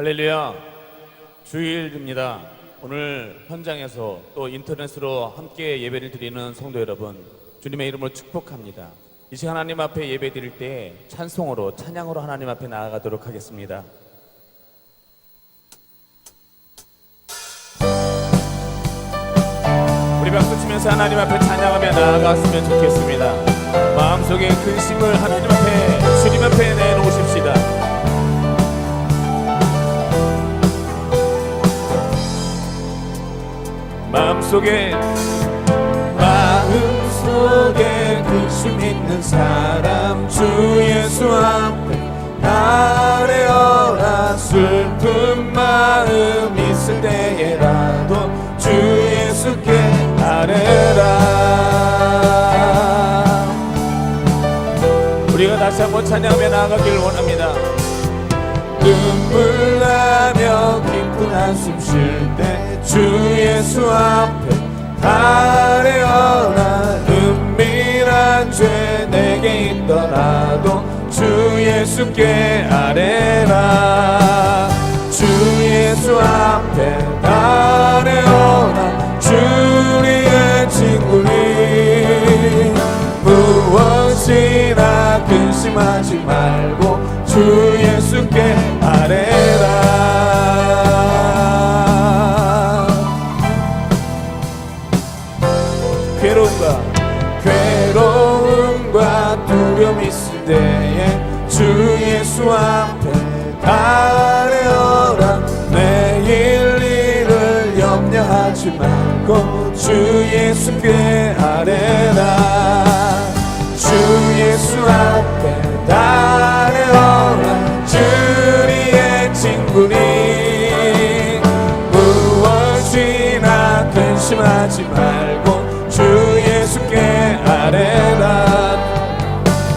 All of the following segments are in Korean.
할렐루야. 주일입니다. 오늘 현장에서 또 인터넷으로 함께 예배를 드리는 성도 여러분, 주님의 이름으로 축복합니다. 이 시간 하나님 앞에 예배 드릴 때 찬송으로, 찬양으로 하나님 앞에 나아가도록 하겠습니다. 우리 박수 치면서 하나님 앞에 찬양하며 나아갔으면 좋겠습니다. 마음속에 근심을 하나님 앞에, 주님 앞에 내놓으십시다. 마음속에 근심 있는 사람 주 예수 앞에 아뢰어라. 슬픈 마음 있을 때에라도 주 예수께 아뢰라. 우리가 다시 한번 찬양하며 나아가길 원합니다. 눈물 나며 깊은 한숨 쉴 때 주 예수 앞에 아뢰어라. 은밀한 죄 내게 있더라도 주 예수께 아뢰라. 주 예수 앞에 아뢰어라. 주리의 친구니 무엇이나 근심하지 말고 주 예수께 아뢰라. 괴로움과 두려움 있을 때에 주 예수 앞에 아뢰어라. 내일 일을 염려하지 말고 주 예수께 아뢰라. 주 예수 앞에 아뢰어라. 주리의 친구니 무엇이나 근심하지 말고 주 예수께 아뢰라.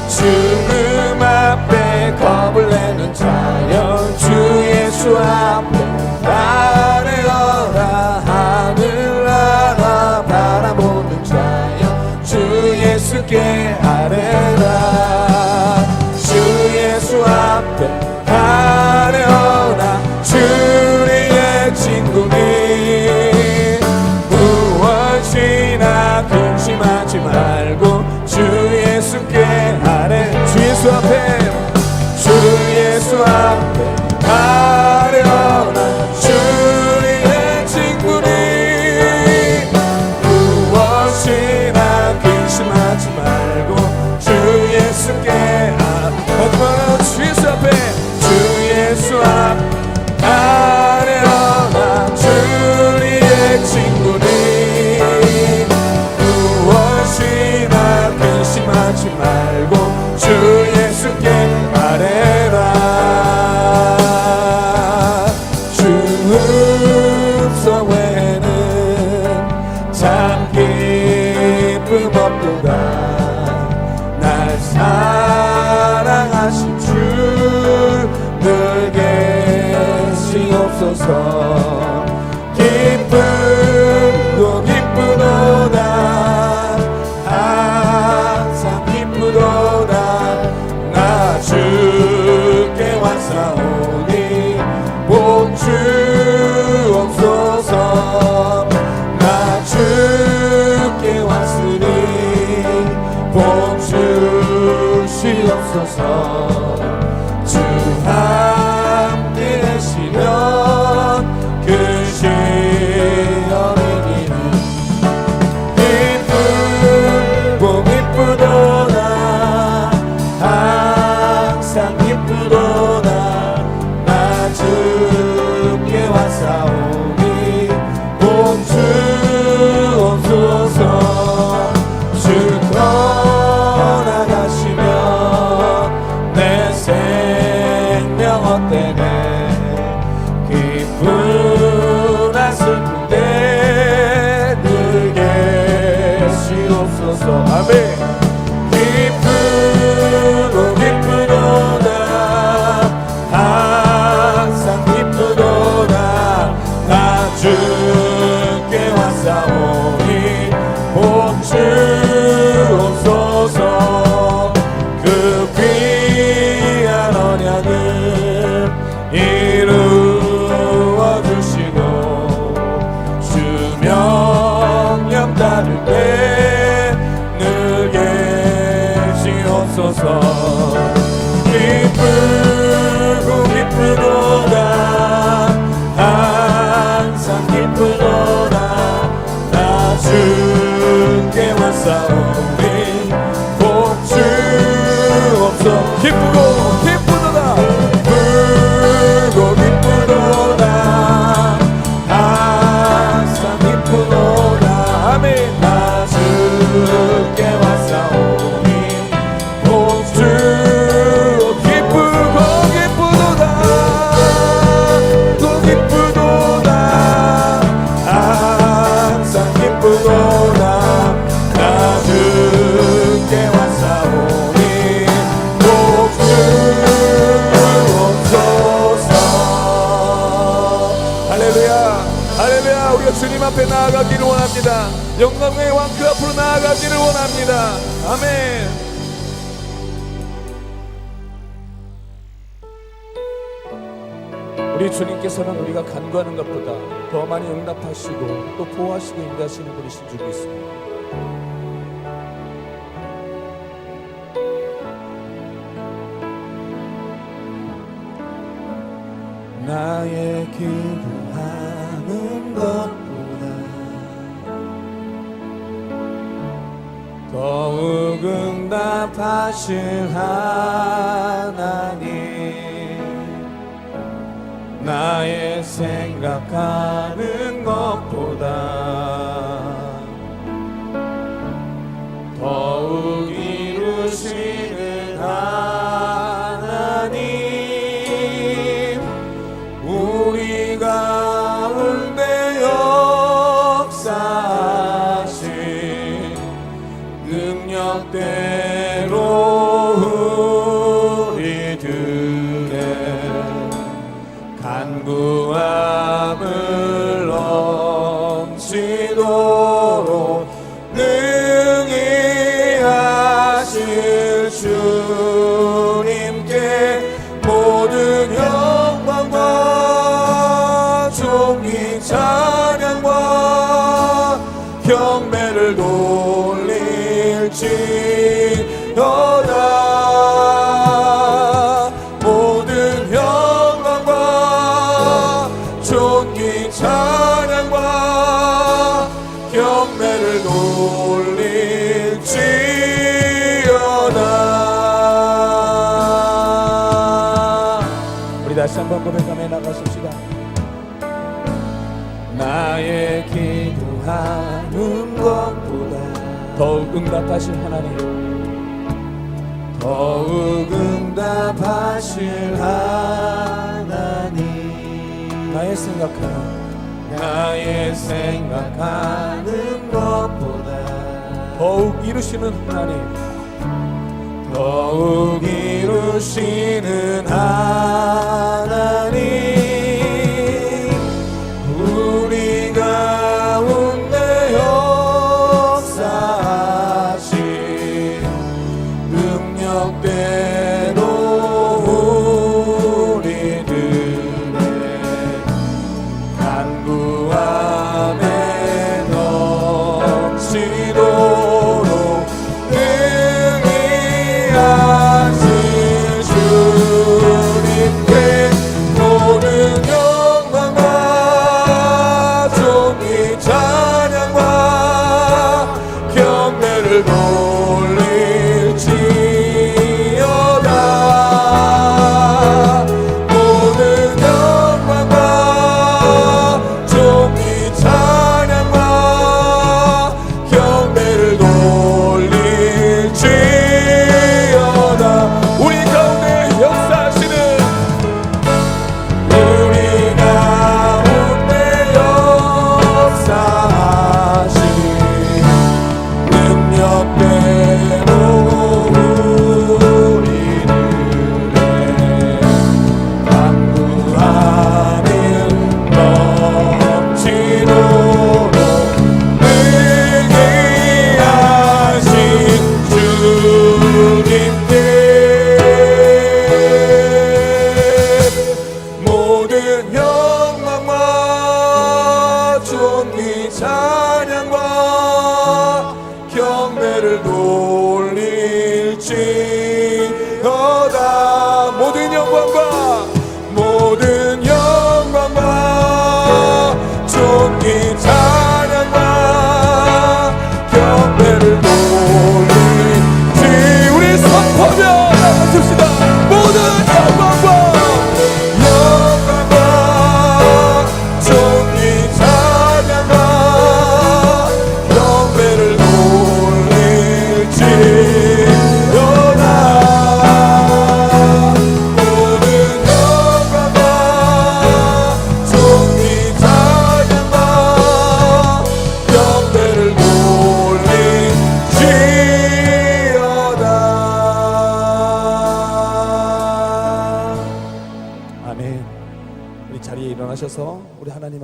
죽음 앞에 겁을 내는 자여 주 예수 앞에 아뢰어라. 하늘 나라 바라보는 자여 주 예수께 아뢰라. 주 예수 앞에 아뢰어라. 주리의 친구니 무엇이나 근심하지 말고 주 예수께 아뢰. 주 예수 앞에, 주 예수 앞에 아뢰어라. 주리의 친구니 무엇이나 근심하지 말고 주 예수께 마지막으로 주 예수 앞에, 주 예수 앞에 아뢰어라. 주리의 친구니 무엇이나 근심하지 말고 주 예수께 아뢰라. 주 음성 외에는 참 기쁨 없도다. 날 사랑하신 주 늘 계시옵소서. 기쁨도 기쁘도다. 항상 기쁘도다. 나 주께 왔사오니 복 주옵소서. 나 주께 왔으니 복 주시옵소서. 주 함께 계시면 그 시험이기는 기쁘고 기쁘도다. 항상 기쁘도다. 나 주께 왔사오니 복 주옵소서. 주 떠나가시면 내 생명 헛되네. 기쁜 슬픈 때 늘 계시옵소서. 아멘. 기쁘고 기쁘도다. 항상 기쁘도다. 나 주께 왔사오니 복 주옵소서. 그 귀한 언약을 이루 기쁘고 기쁘도다 불고 기쁘도다 항상 기쁘도다 아멘 나 주께 왔사오니 주 기쁘고 기쁘도다 또 기쁘도다 항상 기쁘도다 나 주께 왔사오니 복주 옵소서 할렐루야 할렐루야 우리가 주님 앞에 나아가기를 원합니다 영광의 왕 그 앞으로 나아가기를 원합니다 아멘 우리 주님께서는 우리가 간구하는 것보다 더 많이 응답하시고 또 보호하시고 인도하시는 분이신 줄 믿습니다. 나의 기도하는 것보다 더욱 응답하실 하나님 나의 생각하는 것보다 더욱 이루시는 하나님 우리 가운데 역사하신 능력대로 우리들의 간구함을 넘치도록 능히 하실 주님께 모든 영광과 존귀 찬양과 경배를 돌릴지어다 찬양과 경배를 돌릴지어다 우리 다시 한번 고백하며 나가십시다 나의 기도하는 것보다 더욱 응답하실 하나님 더욱 응답하실 하나님 나의 생각하는 것보다 더욱 이루시는 하나님 더욱 이루시는 하나님 우리 가운데 역사하신 능력대로 선포하며 나가십시다.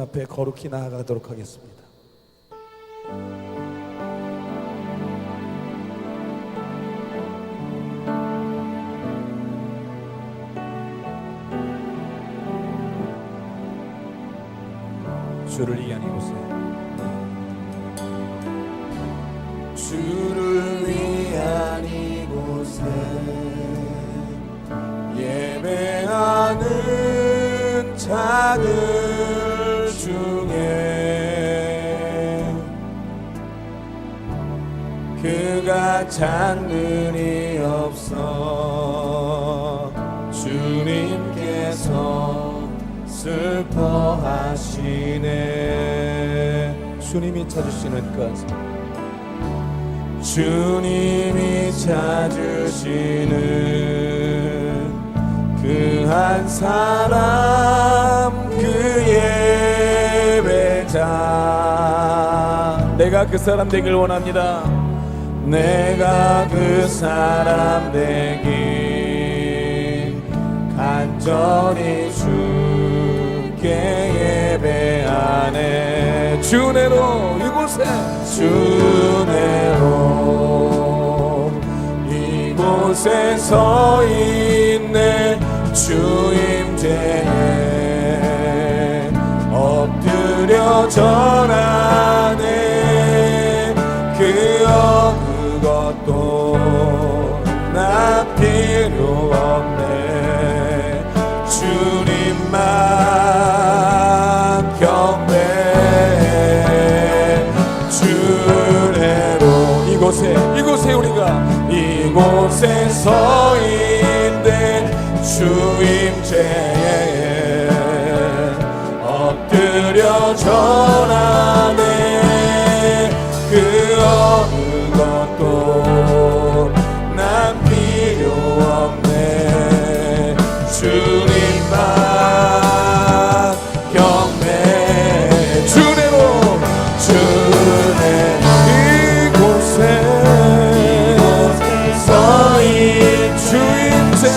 앞에 거룩히 나아가도록 하겠습니다. 주를 위한 이곳에, 주를 위한 이곳에 예배하는 자들 중에 그가 잔문이 없어 주님께서 슬퍼하시네. 주님이 찾으시는 것, 주님이 찾으시는 그 한 사람, 그 예배자. 내가 그 사람 되길 원합니다. 내가 그 사람 되길 간절히 주께 예배하네. 주내로 이곳에, 주내로 이곳에 서 있네. 주임제에 엎드려 절하네. 그 어느 것도 나 필요 없네. 주님만 경배해. 주내로 이곳에 우리가 이곳에 서 있네. 주임제에 엎드려 절하네. 그 어느 것도 난 필요 없네. 주님만 경배해. 주내로 이곳에 서인 주임제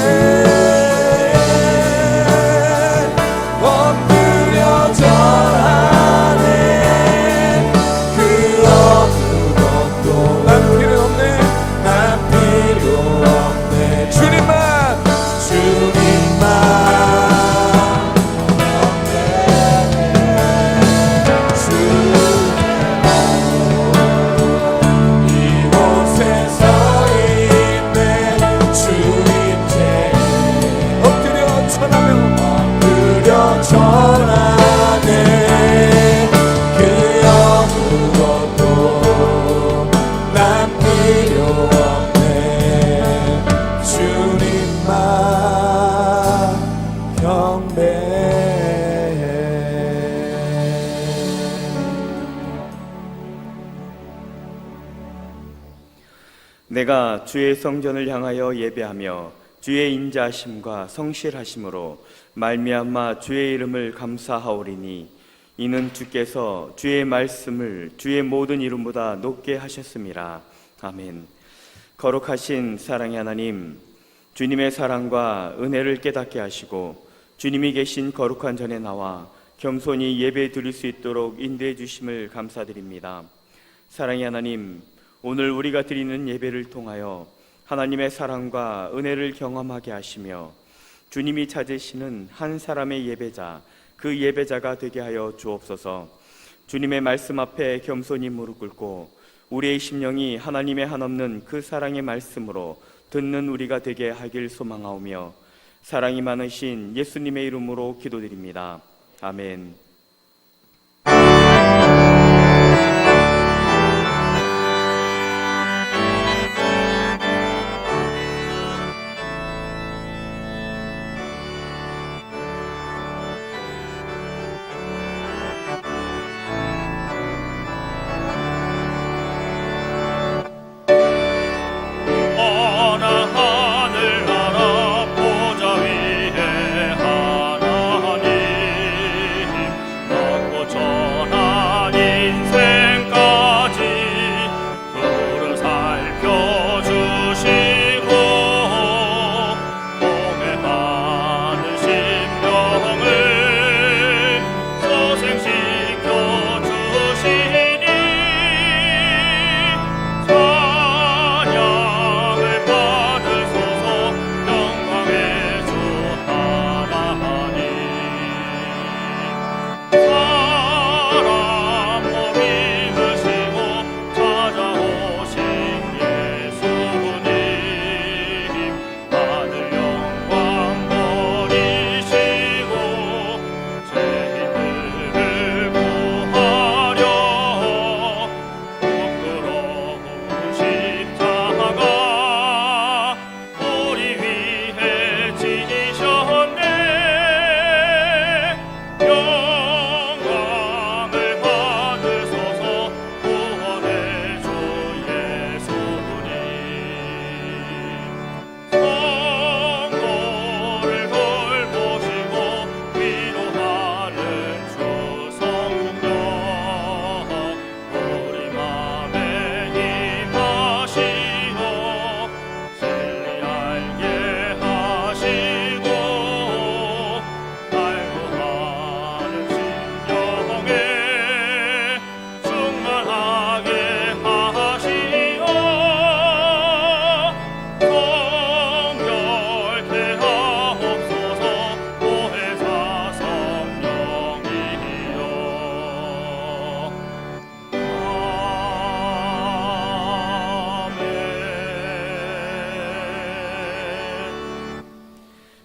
내가 주의 성전을 향하여 예배하며 주의 인자하심과 성실하심으로 말미암아 주의 이름을 감사하오리니 이는 주께서 주의 말씀을 주의 모든 이름보다 높게 하셨음이라. 아멘. 거룩하신 사랑의 하나님, 주님의 사랑과 은혜를 깨닫게 하시고 주님이 계신 거룩한 전에 나와 겸손히 예배 드릴 수 있도록 인도해 주심을 감사드립니다. 사랑의 하나님, 오늘 우리가 드리는 예배를 통하여 하나님의 사랑과 은혜를 경험하게 하시며 주님이 찾으시는 한 사람의 예배자, 그 예배자가 되게 하여 주옵소서. 주님의 말씀 앞에 겸손히 무릎 꿇고 우리의 심령이 하나님의 한없는 그 사랑의 말씀으로 듣는 우리가 되게 하길 소망하오며 사랑이 많으신 예수님의 이름으로 기도드립니다. 아멘.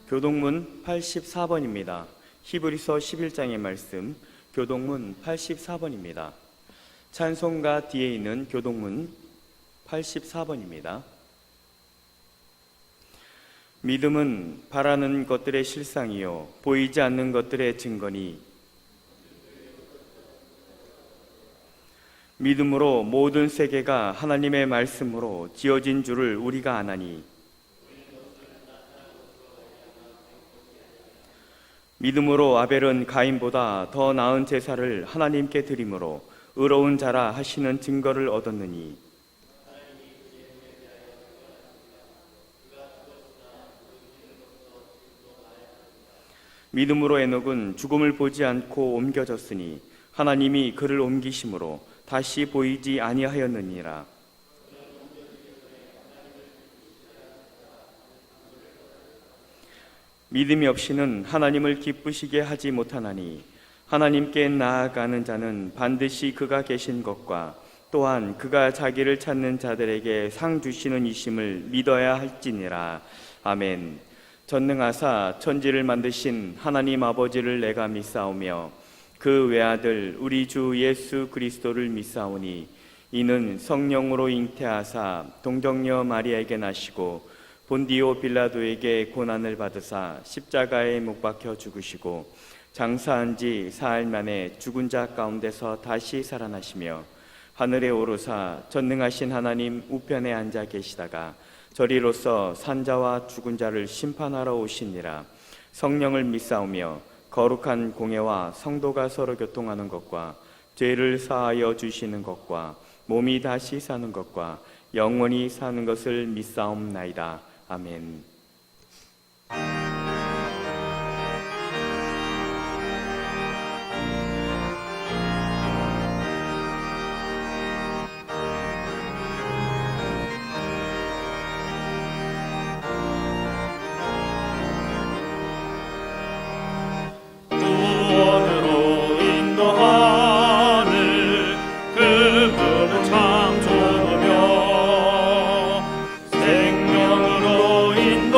교동문 84번입니다. 히브리서 11장의 말씀, 교동문 84번입니다. 찬송가 뒤에 있는 교동문 84번입니다. 믿음은 바라는 것들의 실상이요 보이지 않는 것들의 증거니 믿음으로 모든 세계가 하나님의 말씀으로 지어진 줄을 우리가 아나니 믿음으로 아벨은 가인보다 더 나은 제사를 하나님께 드림으로 의로운 자라 하시는 증거를 얻었느니 믿음으로 에녹은 죽음을 보지 않고 옮겨졌으니 하나님이 그를 옮기심으로 다시 보이지 아니하였느니라. 믿음이 없이는 하나님을 기쁘시게 하지 못하나니 하나님께 나아가는 자는 반드시 그가 계신 것과 또한 그가 자기를 찾는 자들에게 상 주시는 이심을 믿어야 할지니라. 아멘. 전능하사 천지를 만드신 하나님 아버지를 내가 믿사오며 그 외아들 우리 주 예수 그리스도를 믿사오니 이는 성령으로 잉태하사 동정녀 마리아에게 나시고 본디오 빌라도에게 고난을 받으사 십자가에 못 박혀 죽으시고 장사한 지 사흘 만에 죽은 자 가운데서 다시 살아나시며 하늘에 오르사 전능하신 하나님 우편에 앉아 계시다가 저리로서 산자와 죽은 자를 심판하러 오시니라. 성령을 믿사오며 거룩한 공예와 성도가 서로 교통하는 것과 죄를 사하여 주시는 것과 몸이 다시 사는 것과 영원히 사는 것을 믿사옵나이다. 아멘. 구원으로 인도하는 그분은 참 좋으며 생명으로 인도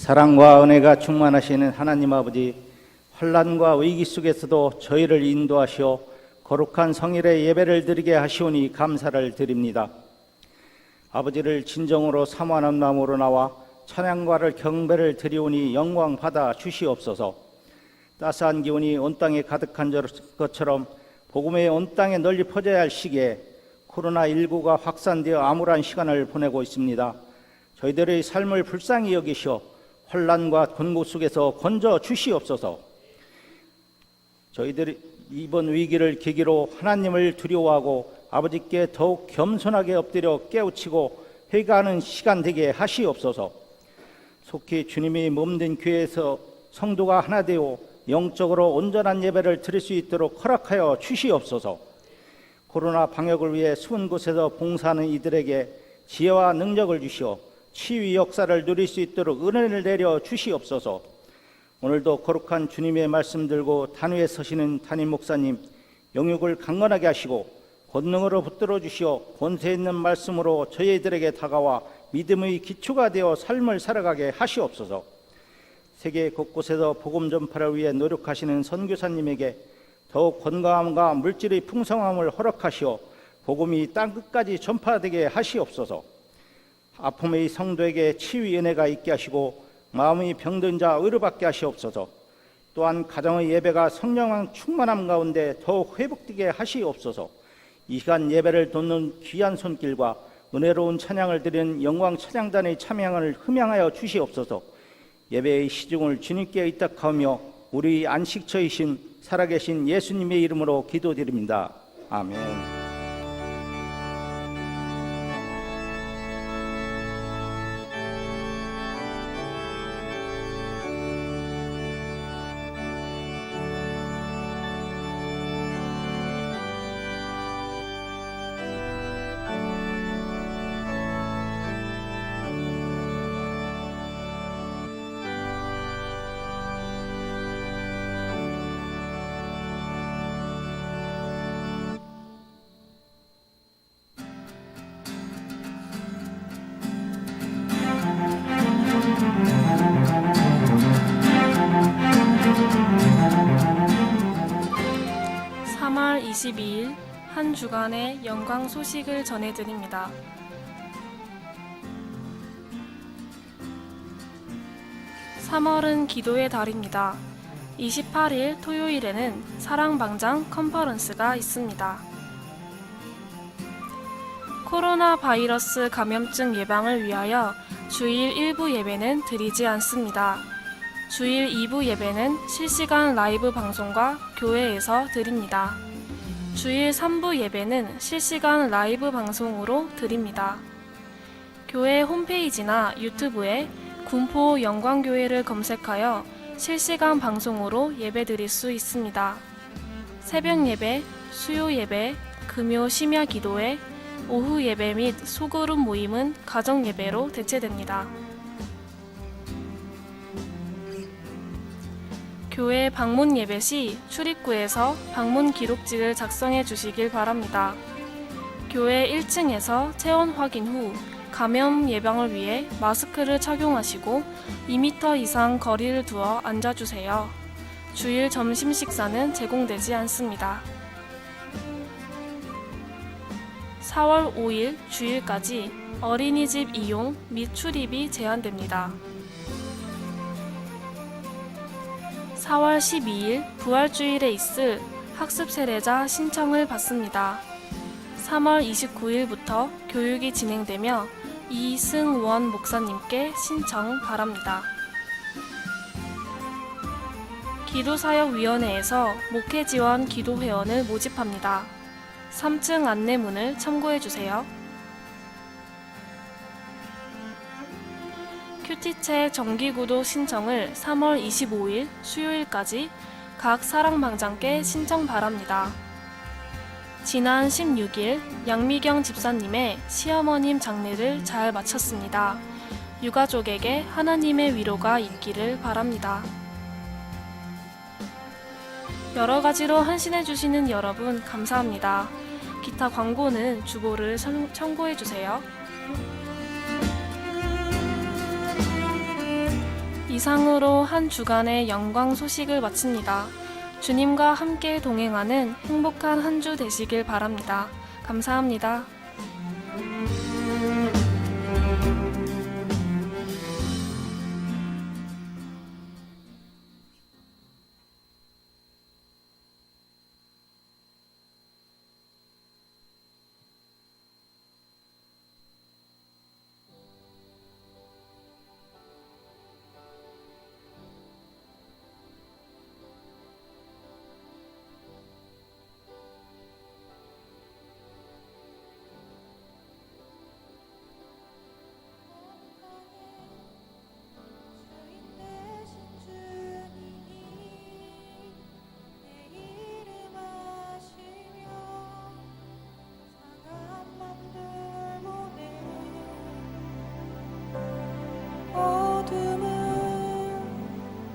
사랑과 은혜가 충만하시는 하나님 아버지, 환난과 위기 속에서도 저희를 인도하시어 거룩한 성일의 예배를 드리게 하시오니 감사를 드립니다. 아버지를 진정으로 사모하는 마음으로 나와 찬양과를 경배를 드리오니 영광 받아 주시옵소서. 따스한 기운이 온 땅에 가득한 것처럼 복음의 온 땅에 널리 퍼져야 할 시기에 코로나19가 확산되어 암울한 시간을 보내고 있습니다. 저희들의 삶을 불쌍히 여기시어 혼란과 곤고 속에서 건져 주시옵소서. 저희들이 이번 위기를 계기로 하나님을 두려워하고 아버지께 더욱 겸손하게 엎드려 깨우치고 회개하는 시간 되게 하시옵소서. 속히 주님이 몸된 교회에서 성도가 하나 되어 영적으로 온전한 예배를 드릴 수 있도록 허락하여 주시옵소서. 코로나 방역을 위해 수은 곳에서 봉사하는 이들에게 지혜와 능력을 주시어 치유 역사를 누릴 수 있도록 은혜를 내려 주시옵소서. 오늘도 거룩한 주님의 말씀 들고 단위에 서시는 담임 목사님 영육을 강건하게 하시고 권능으로 붙들어 주시어 권세 있는 말씀으로 저희들에게 다가와 믿음의 기초가 되어 삶을 살아가게 하시옵소서. 세계 곳곳에서 복음 전파를 위해 노력하시는 선교사님에게 더욱 건강함과 물질의 풍성함을 허락하시어 복음이 땅끝까지 전파되게 하시옵소서. 아픔의 성도에게 치유의 은혜가 있게 하시고 마음이 병든 자 의료받게 하시옵소서. 또한 가정의 예배가 성령 충만함 가운데 더욱 회복되게 하시옵소서. 이 시간 예배를 돕는 귀한 손길과 은혜로운 찬양을 드리는 영광 찬양단의 참여를 흠양하여 주시옵소서. 예배의 시중을 주님께 의탁하며 우리 안식처이신 살아계신 예수님의 이름으로 기도드립니다. 아멘. (3월 22일) 한 주간의 영광 소식을 전해드립니다. (3월은) 기도의 달입니다. 28일 토요일에는 사랑방장 컨퍼런스가 있습니다. 코로나 바이러스 감염증 예방을 위하여 주일 1부 예배는 드리지 않습니다. 주일 2부 예배는 실시간 라이브 방송과 교회에서 드립니다. 주일 3부 예배는 실시간 라이브 방송으로 드립니다. 교회 홈페이지나 유튜브에 군포 영광교회를 검색하여 실시간 방송으로 예배 드릴 수 있습니다. 새벽 예배, 수요 예배, 금요 심야 기도회, 오후 예배 및 소그룹 모임은 가정 예배로 대체됩니다. 교회 방문 예배 시 출입구에서 방문 기록지를 작성해 주시길 바랍니다. 교회 1층에서 체온 확인 후 감염 예방을 위해 마스크를 착용하시고 2m 이상 거리를 두어 앉아주세요. 주일 점심 식사는 제공되지 않습니다. 4월 5일 주일까지 어린이집 이용 및 출입이 제한됩니다. 4월 12일 부활주일에 있을 학습 세례자 신청을 받습니다. 3월 29일부터 교육이 진행되며 이승원 목사님께 신청 바랍니다. 기도사역위원회에서 목회지원 기도회원을 모집합니다. 3층 안내문을 참고해주세요. 큐티책 정기구독 신청을 3월 25일 수요일까지 각 사랑방장께 신청 바랍니다. 지난 16일 양미경 집사님의 시어머님 장례를 잘 마쳤습니다. 유가족에게 하나님의 위로가 있기를 바랍니다. 여러 가지로 헌신해주시는 여러분 감사합니다. 기타 광고는 주보를 참고해주세요. 이상으로 한 주간의 영광 소식을 마칩니다. 주님과 함께 동행하는 행복한 한 주 되시길 바랍니다. 감사합니다.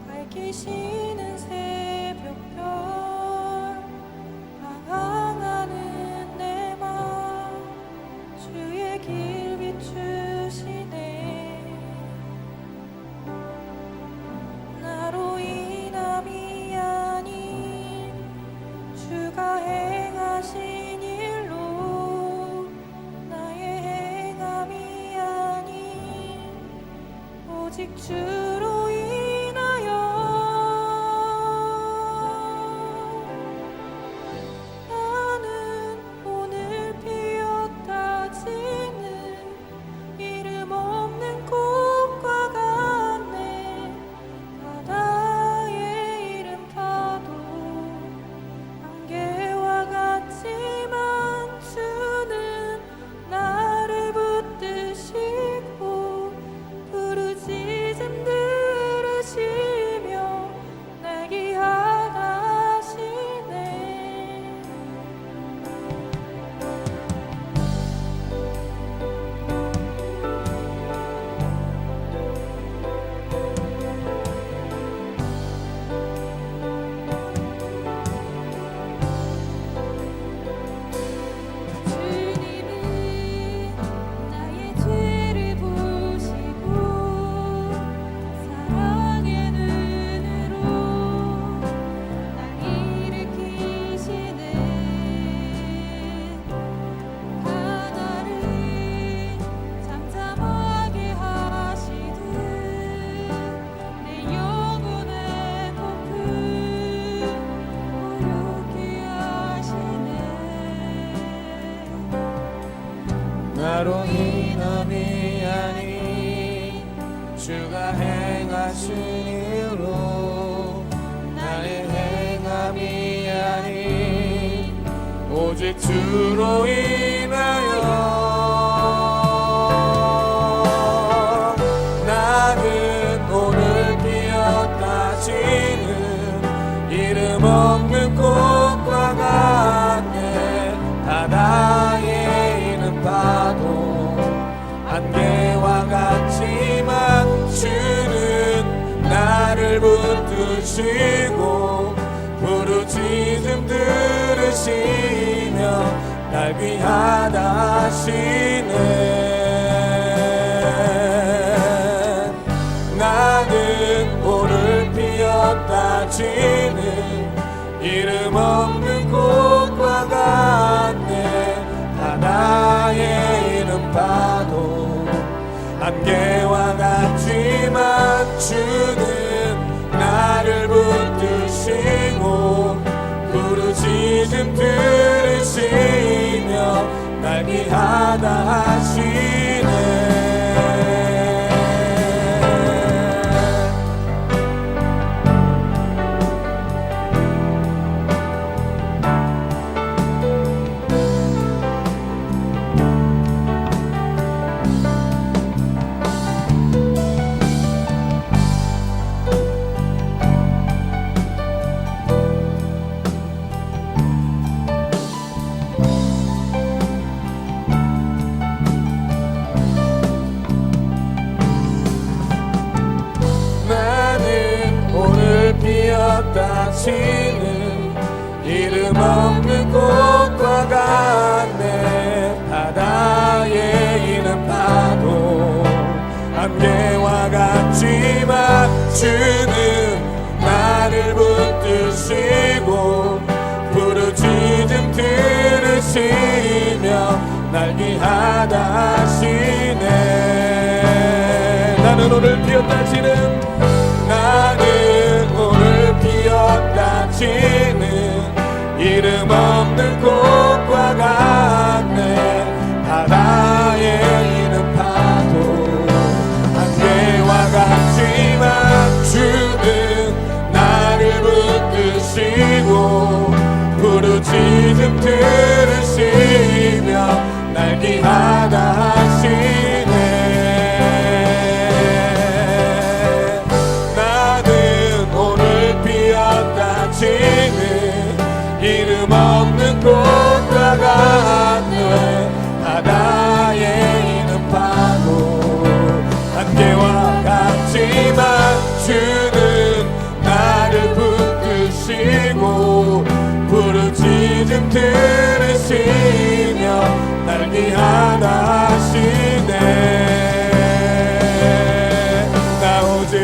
밝히시는 새벽별 방황하는 내 맘 주의 길 비추시네. 나로 인함이 아닌 주가 행하신 일로 나의 행함이 아닌 오직 주로 나로 인함이 아닌 주가 행하신 일로 나의 행함이 아닌 오직 주로 인하여 나는 오늘 피었다 지는 이름 없는 꽃과 같네. 바다에 있는 파도 안개와 같지만 주는 나를 붙드시고 부르짖음 들으시며 날 귀하다 하시네. 나는 오늘 피었다 지는 이름 없는 꽃과 같네. 바다에 있는 파도 안개와 같지만 주는 나를 붙드시고 부르짖음 들으시며 날 귀하다 하시네. 피었다 치는 이름 없는 꽃과 같네. 바다에 있는 파도 안개와 같지만 주는 나를 붙드시고 부르짖음 들으시며 날 귀하다 하시네. 나는 오늘 피었다 지는 나는 오늘 피었다 지는 이름 없는 꽃과 같네. 바다에 있는 파도 안개와 같지만 주는 나를 붙드시고 부르짖음 들으시며 날 귀하다 하시네. 나는 오늘 피었다 지는 이름 없는 꽃과 같네. 바다에 있는 파도 안개와 같지만 주는 나를 붙드시고 부르짖음 들으시며 날 귀하다 하시네. 나 오직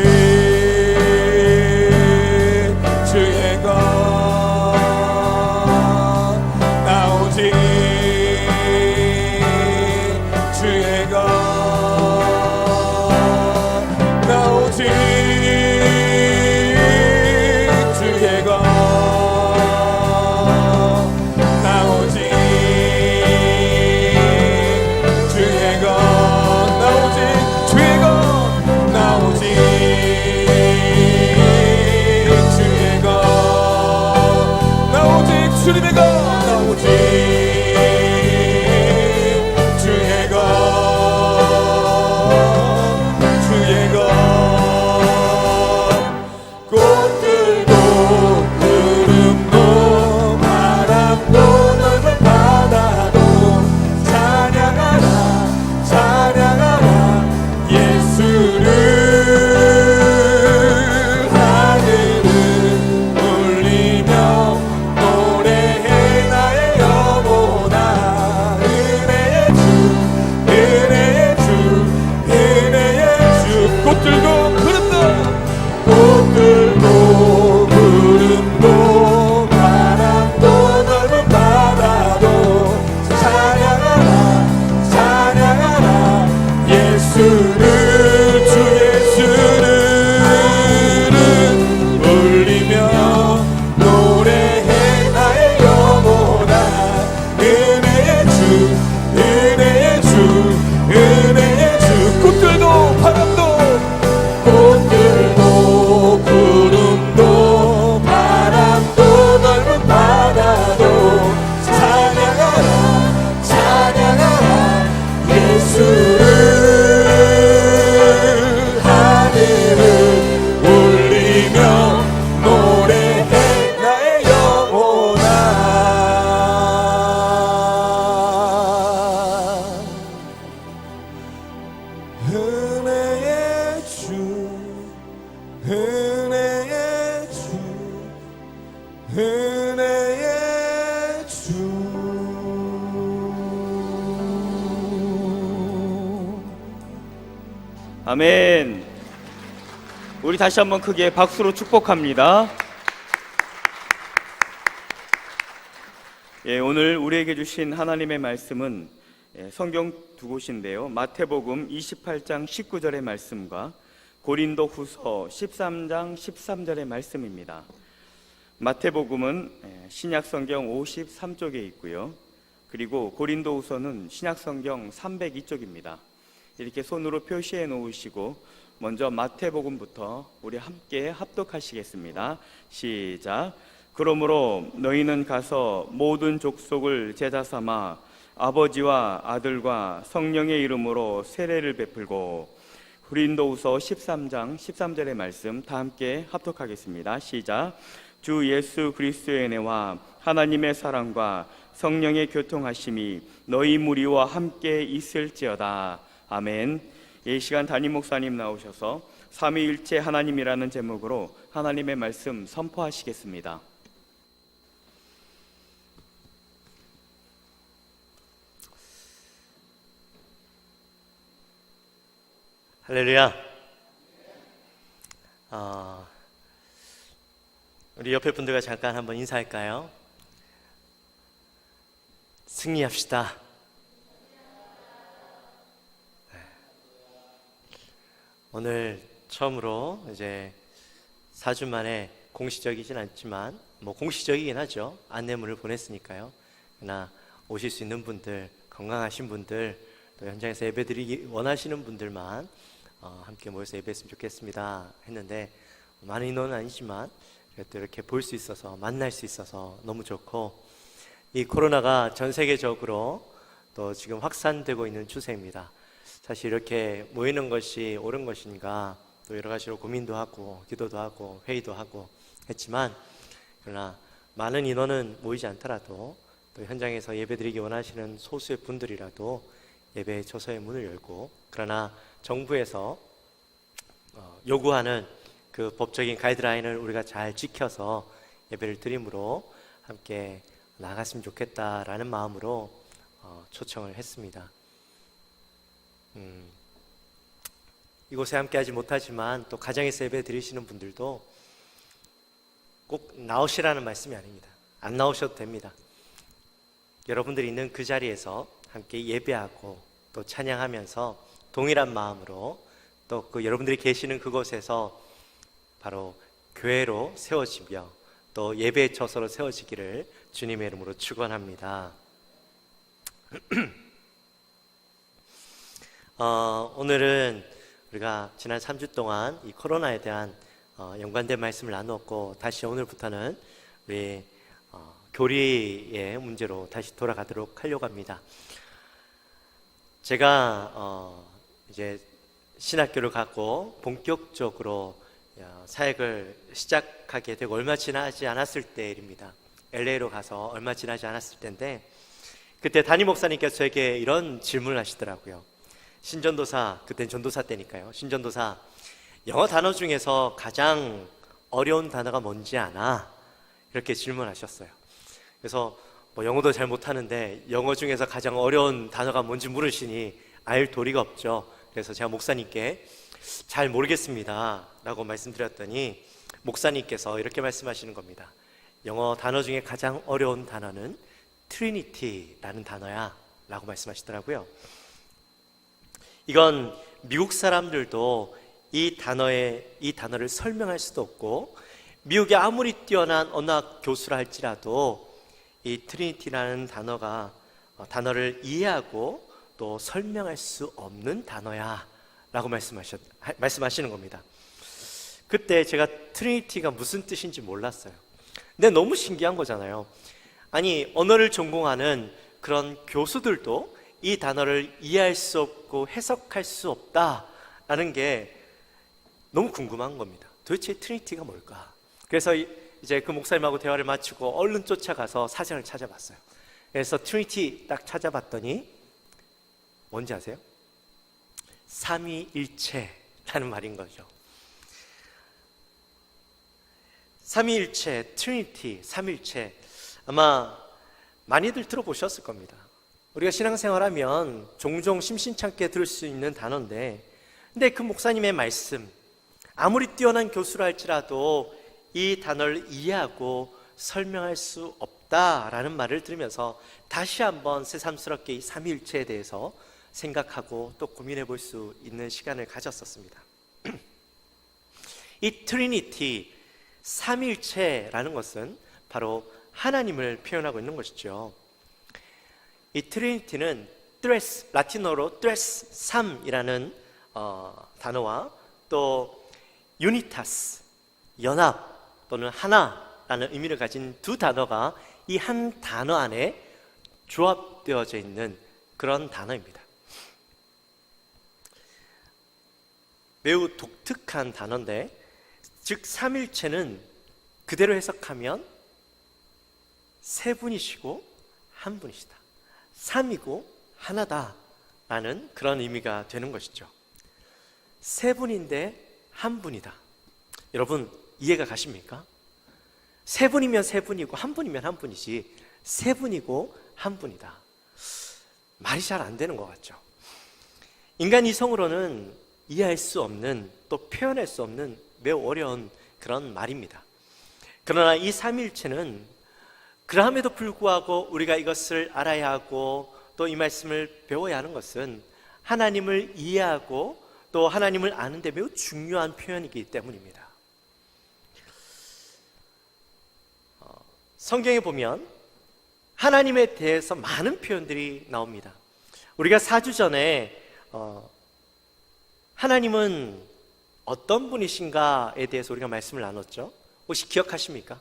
주의 것, 나 오직 주의 것, 나 오직 주의 것, 나 오직 주의 것, 나 오직 주의 것, 나 오직 주의 것, 나 오직 주님의 것, 나 오직 주의 것, 주의 것. 꽃들도 구름도 바람도 넓은 바다도 찬양하라 찬양하라 예수를. 하늘을 울리며 노래해 나의 영혼아. 은혜의 주 은혜의 주 은혜의 주. 꽃들도 구름도 꽃들도 구름도 바람도 넓은 바다도 찬양하라 찬양하라 예수를. 주 예수를 울리며 노래해 나의 영혼아. 은혜의 주 은혜의 주 은혜의 주. 꽃들도 바람도 꽃들도 구름도 바람도 넓은 바다도 찬양하라 찬양하라 예수를. 하늘을 울리며 노래해 나의 영혼아. 은혜의 주 은혜의 주 은혜의 주. 아멘. 우리 다시 한번 크게 박수로 축복합니다. 예, 오늘 우리에게 주신 하나님의 말씀은 성경 두 곳인데요. 마태복음 28장 19절의 말씀과 고린도후서 13장 13절의 말씀입니다. 마태복음은 신약성경 53쪽에 있고요. 그리고 고린도후서는 신약성경 302쪽입니다. 이렇게 손으로 표시해 놓으시고 먼저 마태복음부터 우리 함께 합독하시겠습니다. 시작. 그러므로 너희는 가서 모든 족속을 제자 삼아 아버지와 아들과 성령의 이름으로 세례를 베풀고. 고린도후서 13장 13절의 말씀 다 함께 합독하겠습니다. 시작. 주 예수 그리스도의 은혜와 하나님의 사랑과 성령의 교통하심이 너희 무리와 함께 있을지어다. 아멘. 이 시간 담임 목사님 나오셔서 삼위일체 하나님이라는 제목으로 하나님의 말씀 선포하시겠습니다. 할렐루야. 우리 옆에 분들과 잠깐 한번 인사할까요? 승리합시다. 오늘 처음으로 이제 4주 만에 공식적이진 않지만 뭐 공식적이긴 하죠. 안내문을 보냈으니까요. 그러나 오실 수 있는 분들, 건강하신 분들, 또 현장에서 예배드리기 원하시는 분들만 함께 모여서 예배했으면 좋겠습니다 했는데, 많은 인원은 아니지만 그래도 이렇게 볼 수 있어서, 만날 수 있어서 너무 좋고, 이 코로나가 전 세계적으로 또 지금 확산되고 있는 추세입니다. 사실 이렇게 모이는 것이 옳은 것인가, 또 여러 가지로 고민도 하고 기도도 하고 회의도 하고 했지만, 그러나 많은 인원은 모이지 않더라도 또 현장에서 예배드리기 원하시는 소수의 분들이라도 예배 처소의 문을 열고, 그러나 정부에서 요구하는 그 법적인 가이드라인을 우리가 잘 지켜서 예배를 드림으로 함께 나아갔으면 좋겠다라는 마음으로 초청을 했습니다. 이곳에 함께하지 못하지만 또 가정에서 예배 드리시는 분들도 꼭 나오시라는 말씀이 아닙니다. 안 나오셔도 됩니다. 여러분들이 있는 그 자리에서 함께 예배하고 또 찬양하면서 동일한 마음으로 또 그 여러분들이 계시는 그곳에서 바로 교회로 세워지며 또 예배의 처소로 세워지기를 주님의 이름으로 축원합니다. 오늘은 우리가 지난 3주 동안 이 코로나에 대한 연관된 말씀을 나누었고, 다시 오늘부터는 우리 교리의 문제로 다시 돌아가도록 하려고 합니다. 제가 이제 신학교를 가고 본격적으로 사역을 시작하게 되고 얼마 지나지 않았을 때의 일입니다. LA로 가서 얼마 지나지 않았을 때인데, 그때 담임 목사님께서 저에게 이런 질문을 하시더라고요. 신전도사, 그땐 전도사 때니까요. 신전도사, 영어 단어 중에서 가장 어려운 단어가 뭔지 아나? 이렇게 질문하셨어요. 그래서 뭐 영어도 잘 못하는데 영어 중에서 가장 어려운 단어가 뭔지 물으시니 알 도리가 없죠. 그래서 제가 목사님께 잘 모르겠습니다 라고 말씀드렸더니, 목사님께서 이렇게 말씀하시는 겁니다. 영어 단어 중에 가장 어려운 단어는 트리니티라는 단어야 라고 말씀하시더라고요. 이건 미국 사람들도 이 단어를 설명할 수도 없고, 미국의 아무리 뛰어난 언어학 교수라 할지라도 이 트리니티라는 단어를 이해하고 또 설명할 수 없는 단어야 라고 말씀하시는 겁니다. 그때 제가 트리니티가 무슨 뜻인지 몰랐어요. 근데 너무 신기한 거잖아요. 아니, 언어를 전공하는 그런 교수들도 이 단어를 이해할 수 없고 해석할 수 없다라는 게 너무 궁금한 겁니다. 도대체 트리니티가 뭘까? 그래서 이제 그 목사님하고 대화를 마치고 얼른 쫓아가서 사전을 찾아봤어요. 그래서 트리니티 딱 찾아봤더니 뭔지 아세요? 삼위일체라는 말인 거죠. 삼위일체, 트리니티, 삼위일체, 아마 많이들 들어보셨을 겁니다. 우리가 신앙생활하면 종종 심심찮게 들을 수 있는 단어인데, 근데 그 목사님의 말씀, 아무리 뛰어난 교수라 할지라도 이 단어를 이해하고 설명할 수 없다라는 말을 들으면서 다시 한번 새삼스럽게 이 삼위일체에 대해서 생각하고 또 고민해 볼 수 있는 시간을 가졌었습니다. 이 트리니티, 삼위일체라는 것은 바로 하나님을 표현하고 있는 것이죠. 이 트리니티는 트레스, 라틴어로 트레스, 삼이라는 단어와 또 유니타스, 연합 또는 하나라는 의미를 가진 두 단어가 이 한 단어 안에 조합되어져 있는 그런 단어입니다. 매우 독특한 단어인데, 즉 삼일체는 그대로 해석하면 세 분이시고 한 분이시다, 삼이고 하나다라는 그런 의미가 되는 것이죠. 세 분인데 한 분이다. 여러분 이해가 가십니까? 세 분이면 세 분이고 한 분이면 한 분이지, 세 분이고 한 분이다. 말이 잘 안 되는 것 같죠. 인간 이성으로는 이해할 수 없는, 또 표현할 수 없는 매우 어려운 그런 말입니다. 그러나 이 삼위일체는 그럼에도 불구하고 우리가 이것을 알아야 하고 또 이 말씀을 배워야 하는 것은 하나님을 이해하고 또 하나님을 아는 데 매우 중요한 표현이기 때문입니다. 성경에 보면 하나님에 대해서 많은 표현들이 나옵니다. 우리가 4주 전에 하나님은 어떤 분이신가에 대해서 우리가 말씀을 나눴죠. 혹시 기억하십니까?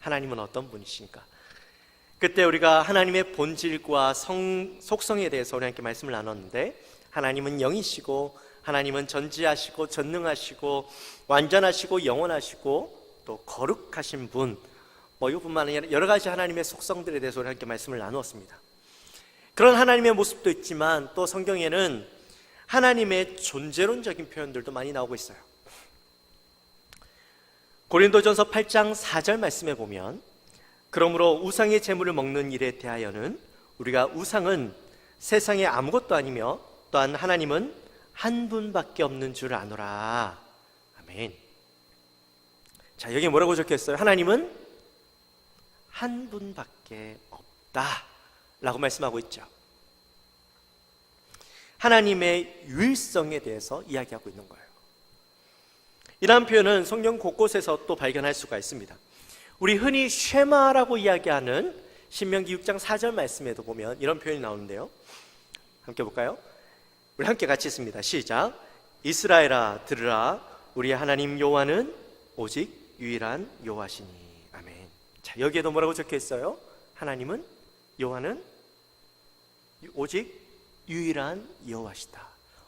하나님은 어떤 분이신가? 그때 우리가 하나님의 본질과 속성에 대해서 우리 함께 말씀을 나눴는데, 하나님은 영이시고 하나님은 전지하시고 전능하시고 완전하시고 영원하시고 또 거룩하신 분, 이것뿐만 아니라 여러 가지 하나님의 속성들에 대해서 우리 함께 말씀을 나누었습니다. 그런 하나님의 모습도 있지만 또 성경에는 하나님의 존재론적인 표현들도 많이 나오고 있어요. 고린도전서 8장 4절 말씀에 보면, 그러므로 우상의 제물을 먹는 일에 대하여는 우리가 우상은 세상에 아무것도 아니며 또한 하나님은 한 분밖에 없는 줄 아노라. 아멘. 자, 여기 뭐라고 적혀있어요? 하나님은 한 분밖에 없다 라고 말씀하고 있죠. 하나님의 유일성에 대해서 이야기하고 있는 거예요. 이러한 표현은 성경 곳곳에서 또 발견할 수가 있습니다. 우리 흔히 쉐마라고 이야기하는 신명기 6장 4절 말씀에도 보면 이런 표현이 나오는데요. 함께 볼까요? 우리 함께 같이 읽습니다. 시작. 이스라엘아 들으라, 우리의 하나님 여호와는 오직 유일한 여호와시니. 아멘. 자, 여기에도 뭐라고 적혀 있어요? 하나님은, 여호와는 오직 유일한 여호와시다.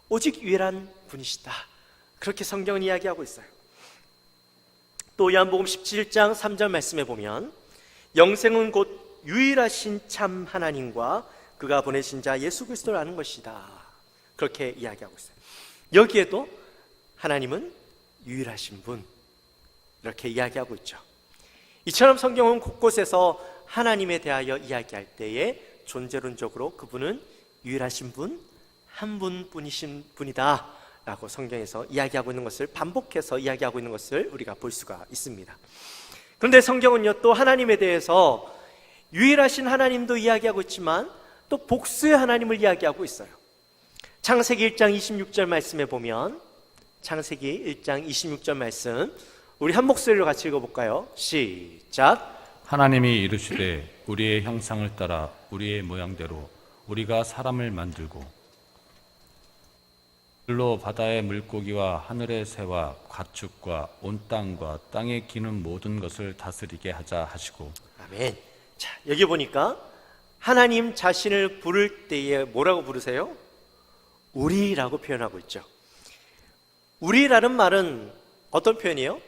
오직 유일한 분이시다. 그렇게 성경은 이야기하고 있어요. 또 요한복음 17장 3절 말씀에 보면, 영생은 곧 유일하신 참 하나님과 그가 보내신 자 예수 그리스도를 아는 것이다. 그렇게 이야기하고 있어요. 여기에도 하나님은 유일하신 분, 이렇게 이야기하고 있죠. 이처럼 성경은 곳곳에서 하나님에 대하여 이야기할 때에 존재론적으로 그분은 유일하신 분, 한 분뿐이신 분이다 라고 성경에서 이야기하고 있는 것을, 반복해서 이야기하고 있는 것을 우리가 볼 수가 있습니다. 그런데 성경은요, 또 하나님에 대해서 유일하신 하나님도 이야기하고 있지만 또 복수의 하나님을 이야기하고 있어요. 창세기 1장 26절 말씀에 보면, 창세기 1장 26절 말씀 우리 한 목소리로 같이 읽어볼까요? 시작. 하나님이 이르시되 우리의 형상을 따라 우리의 모양대로 우리가 사람을 만들고 들로 바다의 물고기와 하늘의 새와 가축과 온 땅과 땅에 기는 모든 것을 다스리게 하자 하시고. 아멘. 자, 여기 보니까 하나님 자신을 부를 때에 뭐라고 부르세요? 우리라고 표현하고 있죠. 우리라는 말은 어떤 표현이에요?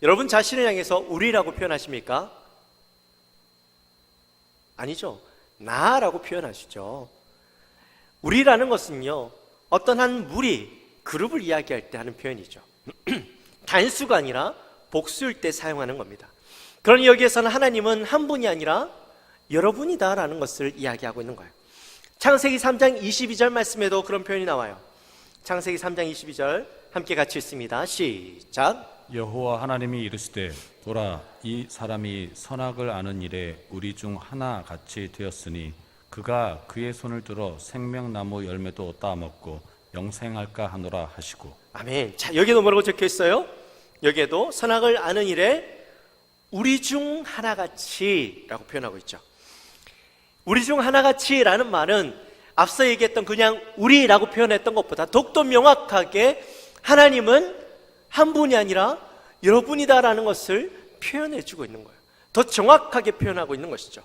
여러분 자신을 향해서 우리라고 표현하십니까? 아니죠. 나라고 표현하시죠. 우리라는 것은요, 어떤 한 무리, 그룹을 이야기할 때 하는 표현이죠. 단수가 아니라 복수일 때 사용하는 겁니다. 그러니 여기에서는 하나님은 한 분이 아니라 여러분이다라는 것을 이야기하고 있는 거예요. 창세기 3장 22절 말씀에도 그런 표현이 나와요. 창세기 3장 22절 함께 같이 읽습니다. 시작. 여호와 하나님이 이르시되 보라, 이 사람이 선악을 아는 일에 우리 중 하나 같이 되었으니 그가 그의 손을 들어 생명나무 열매도 따먹고 영생할까 하노라 하시고. 아멘. 자, 여기도 뭐라고 적혀 있어요? 여기에도 선악을 아는 일에 우리 중 하나같이 라고 표현하고 있죠. 우리 중 하나같이 라는 말은 앞서 얘기했던 그냥 우리라고 표현했던 것보다 더욱더 명확하게 하나님은 한 분이 아니라 여러분이다라는 것을 표현해주고 있는 거예요. 더 정확하게 표현하고 있는 것이죠.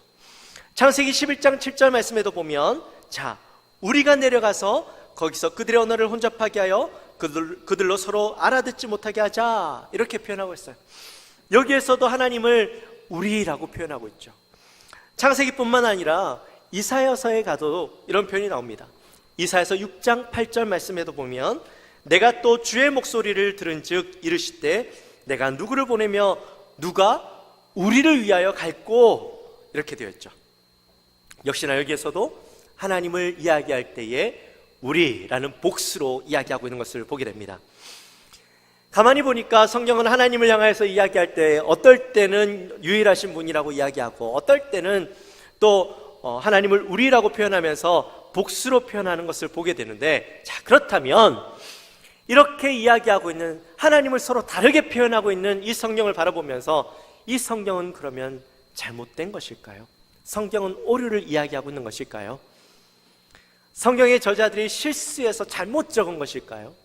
창세기 11장 7절 말씀에도 보면, 자, 우리가 내려가서 거기서 그들의 언어를 혼잡하게 하여 그들로 서로 알아듣지 못하게 하자, 이렇게 표현하고 있어요. 여기에서도 하나님을 우리라고 표현하고 있죠. 창세기뿐만 아니라 이사야서에 가도 이런 표현이 나옵니다. 이사야서 6장 8절 말씀에도 보면, 내가 또 주의 목소리를 들은즉 이르시되 내가 누구를 보내며 누가 우리를 위하여 갈꼬, 이렇게 되어 있죠. 역시나 여기에서도 하나님을 이야기할 때에 우리라는 복수로 이야기하고 있는 것을 보게 됩니다. 가만히 보니까 성경은 하나님을 향해서 이야기할 때 어떨 때는 유일하신 분이라고 이야기하고 어떨 때는 또 하나님을 우리라고 표현하면서 복수로 표현하는 것을 보게 되는데, 자, 그렇다면 이렇게 이야기하고 있는, 하나님을 서로 다르게 표현하고 있는 이 성경을 바라보면서 이 성경은 그러면 잘못된 것일까요? 성경은 오류를 이야기하고 있는 것일까요? 성경의 저자들이 실수해서 잘못 적은 것일까요?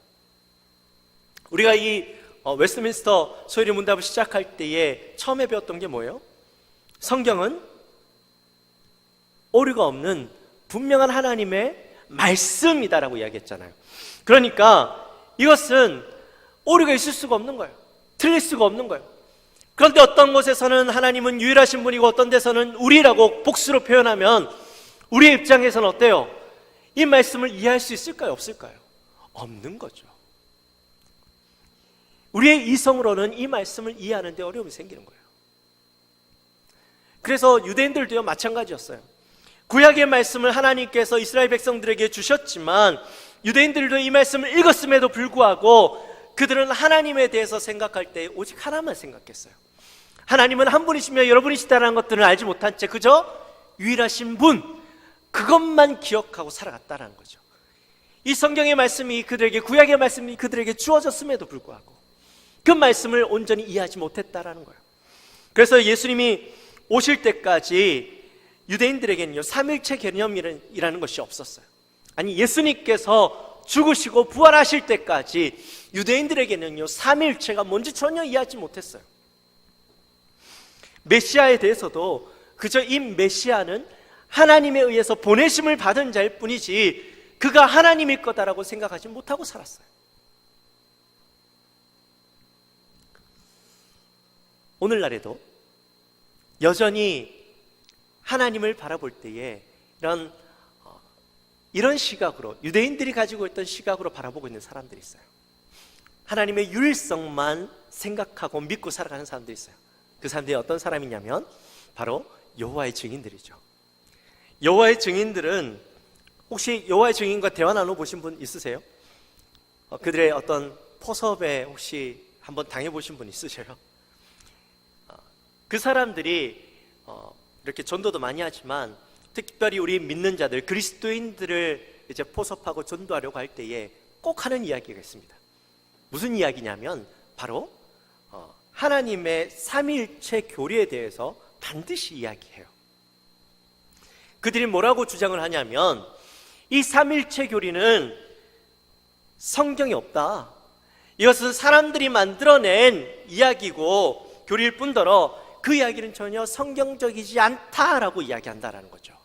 우리가 이 웨스트민스터 소요리 문답을 시작할 때에 처음에 배웠던 게 뭐예요? 성경은 오류가 없는 분명한 하나님의 말씀이다라고 이야기했잖아요. 그러니까 이것은 오류가 있을 수가 없는 거예요. 틀릴 수가 없는 거예요. 그런데 어떤 곳에서는 하나님은 유일하신 분이고 어떤 데서는 우리라고 복수로 표현하면 우리의 입장에서는 어때요? 이 말씀을 이해할 수 있을까요? 없을까요? 없는 거죠. 우리의 이성으로는 이 말씀을 이해하는 데 어려움이 생기는 거예요. 그래서 유대인들도요, 마찬가지였어요. 구약의 말씀을 하나님께서 이스라엘 백성들에게 주셨지만 유대인들도 이 말씀을 읽었음에도 불구하고 그들은 하나님에 대해서 생각할 때 오직 하나만 생각했어요. 하나님은 한 분이시며 여러분이시다라는 것들을 알지 못한 채 그저 유일하신 분, 그것만 기억하고 살아갔다는 거죠. 이 성경의 말씀이 그들에게, 구약의 말씀이 그들에게 주어졌음에도 불구하고 그 말씀을 온전히 이해하지 못했다라는 거예요. 그래서 예수님이 오실 때까지 유대인들에게는요, 삼일체 개념이라는 것이 없었어요. 아니, 예수님께서 죽으시고 부활하실 때까지 유대인들에게는요, 삼일체가 뭔지 전혀 이해하지 못했어요. 메시아에 대해서도 그저 이 메시아는 하나님에 의해서 보내심을 받은 자일 뿐이지 그가 하나님일 거다라고 생각하지 못하고 살았어요. 오늘날에도 여전히 하나님을 바라볼 때에 이런 시각으로, 유대인들이 가지고 있던 시각으로 바라보고 있는 사람들이 있어요. 하나님의 유일성만 생각하고 믿고 살아가는 사람들이 있어요. 그 사람들이 어떤 사람이냐면 바로 여호와의 증인들이죠. 여호와의 증인들은, 혹시 여호와의 증인과 대화 나눠보신 분 있으세요? 그들의 어떤 포섭에 혹시 한번 당해보신 분 있으세요? 그 사람들이 이렇게 전도도 많이 하지만 특별히 우리 믿는 자들, 그리스도인들을 이제 포섭하고 전도하려고 할 때에 꼭 하는 이야기가 있습니다. 무슨 이야기냐면 바로 하나님의 삼위일체 교리에 대해서 반드시 이야기해요. 그들이 뭐라고 주장을 하냐면 이 삼위일체 교리는 성경이 없다. 이것은 사람들이 만들어낸 이야기고 교리일 뿐더러 그 이야기는 전혀 성경적이지 않다라고 이야기한다라는 거죠.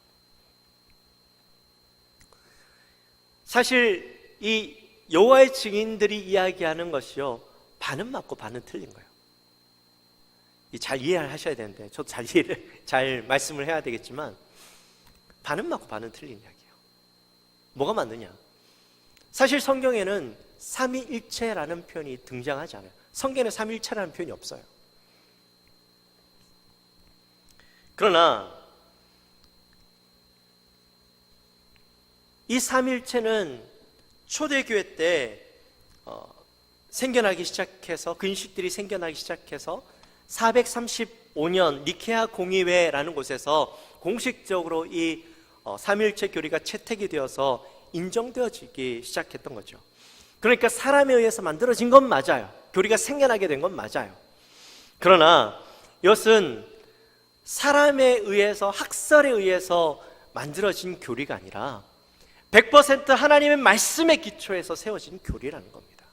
사실 이 여호와의 증인들이 이야기하는 것이요, 반은 맞고 반은 틀린 거예요. 잘 이해를 하셔야 되는데 저도 잘 말씀을 해야 되겠지만 반은 맞고 반은 틀린 이야기예요. 뭐가 맞느냐? 사실 성경에는 삼위일체라는 표현이 등장하지 않아요. 성경에 삼위일체라는 표현이 없어요. 그러나 이 삼위일체는 초대교회 때 생겨나기 시작해서, 근식들이 생겨나기 시작해서 435년 니케아 공의회라는 곳에서 공식적으로 이 삼위일체 교리가 채택이 되어서 인정되어지기 시작했던 거죠. 그러니까 사람에 의해서 만들어진 건 맞아요. 교리가 생겨나게 된 건 맞아요. 그러나 이것은 사람에 의해서, 학설에 의해서 만들어진 교리가 아니라 100% 하나님의 말씀에 기초해서 세워진 교리라는 겁니다.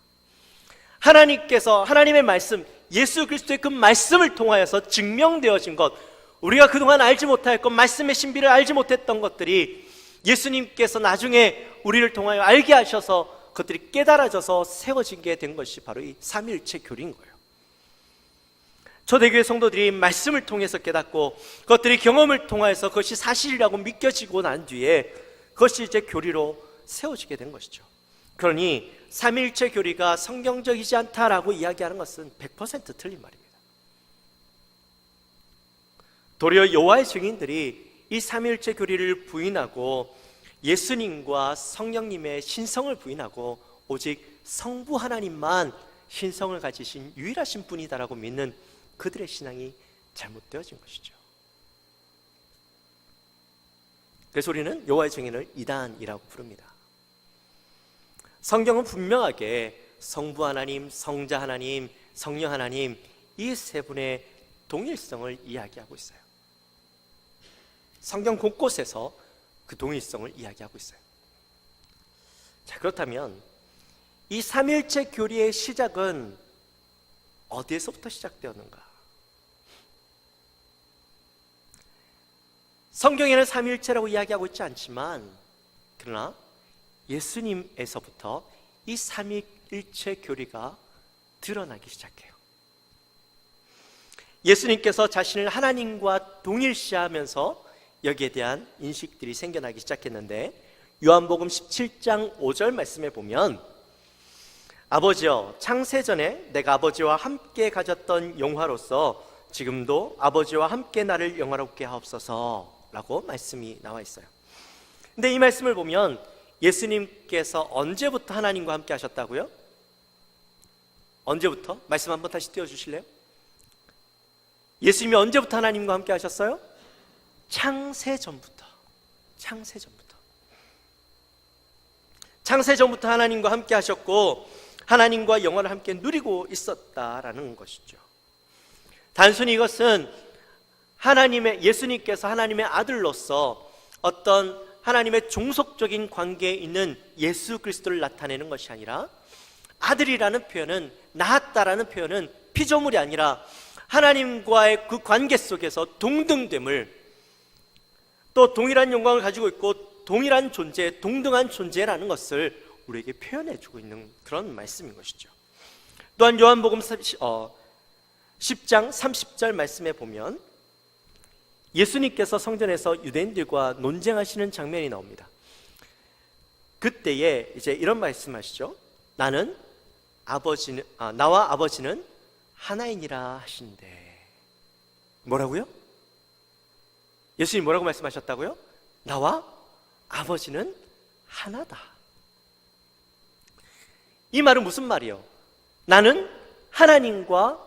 하나님께서, 하나님의 말씀, 예수 그리스도의 그 말씀을 통하여서 증명되어진 것, 우리가 그동안 알지 못할 것, 말씀의 신비를 알지 못했던 것들이 예수님께서 나중에 우리를 통하여 알게 하셔서 그것들이 깨달아져서 세워지게 된 것이 바로 이 삼위일체 교리인 거예요. 초대교회 성도들이 말씀을 통해서 깨닫고 그것들이 경험을 통해서 그것이 사실이라고 믿겨지고 난 뒤에 그것이 이제 교리로 세워지게 된 것이죠. 그러니 삼위일체 교리가 성경적이지 않다라고 이야기하는 것은 100% 틀린 말입니다. 도리어 여호와의 증인들이 이 삼위일체 교리를 부인하고 예수님과 성령님의 신성을 부인하고 오직 성부 하나님만 신성을 가지신 유일하신 분이다라고 믿는 그들의 신앙이 잘못되어진 것이죠. 그래서 우리는 여호와의 증인을 이단이라고 부릅니다. 성경은 분명하게 성부 하나님, 성자 하나님, 성령 하나님 이 세 분의 동일성을 이야기하고 있어요. 성경 곳곳에서 그 동일성을 이야기하고 있어요. 자, 그렇다면 이 삼일체 교리의 시작은 어디에서부터 시작되었는가? 성경에는 삼일체라고 이야기하고 있지 않지만, 그러나 예수님에서부터 이 삼일체 교리가 드러나기 시작해요. 예수님께서 자신을 하나님과 동일시하면서 여기에 대한 인식들이 생겨나기 시작했는데, 요한복음 17장 5절 말씀에 보면 아버지여, 창세전에 내가 아버지와 함께 가졌던 영화로서 지금도 아버지와 함께 나를 영화롭게 하옵소서 라고 말씀이 나와 있어요. 근데 이 말씀을 보면 예수님께서 언제부터 하나님과 함께 하셨다고요? 언제부터? 말씀 한번 다시 띄워주실래요? 예수님이 언제부터 하나님과 함께 하셨어요? 창세전부터. 창세전부터 하나님과 함께 하셨고 하나님과 영원을 함께 누리고 있었다라는 것이죠. 단순히 이것은 예수님께서 하나님의 아들로서 어떤 하나님의 종속적인 관계에 있는 예수 그리스도를 나타내는 것이 아니라, 아들이라는 표현은, 낳았다라는 표현은 피조물이 아니라 하나님과의 그 관계 속에서 동등됨을, 또 동일한 영광을 가지고 있고 동일한 존재, 동등한 존재라는 것을 우리에게 표현해 주고 있는 그런 말씀인 것이죠. 또한 요한복음 10장 30절 말씀에 보면 예수님께서 성전에서 유대인들과 논쟁하시는 장면이 나옵니다. 그때에 이제 이런 말씀하시죠. 나와 아버지는 하나이니라 하신대. 뭐라고요? 예수님 뭐라고 말씀하셨다고요? 나와 아버지는 하나다. 이 말은 무슨 말이에요? 나는 하나님과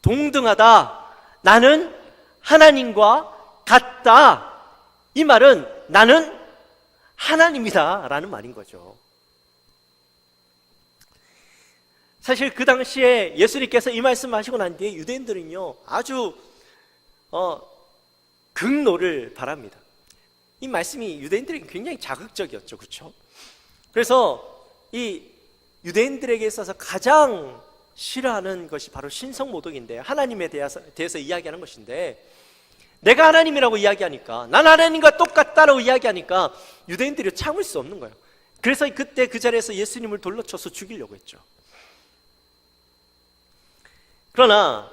동등하다. 나는 하나님과 같다. 이 말은 나는 하나님이다 라는 말인 거죠. 사실 그 당시에 예수님께서 이 말씀하시고 난 뒤에 유대인들은요 아주 극노를 바랍니다. 이 말씀이 유대인들에게 굉장히 자극적이었죠. 그렇죠? 그래서 이 유대인들에게 있어서 가장 싫어하는 것이 바로 신성모독인데, 하나님에 대해서 이야기하는 것인데, 내가 하나님이라고 이야기하니까, 난 하나님과 똑같다라고 이야기하니까 유대인들이 참을 수 없는 거예요. 그래서 그때 그 자리에서 예수님을 돌로 쳐서 죽이려고 했죠. 그러나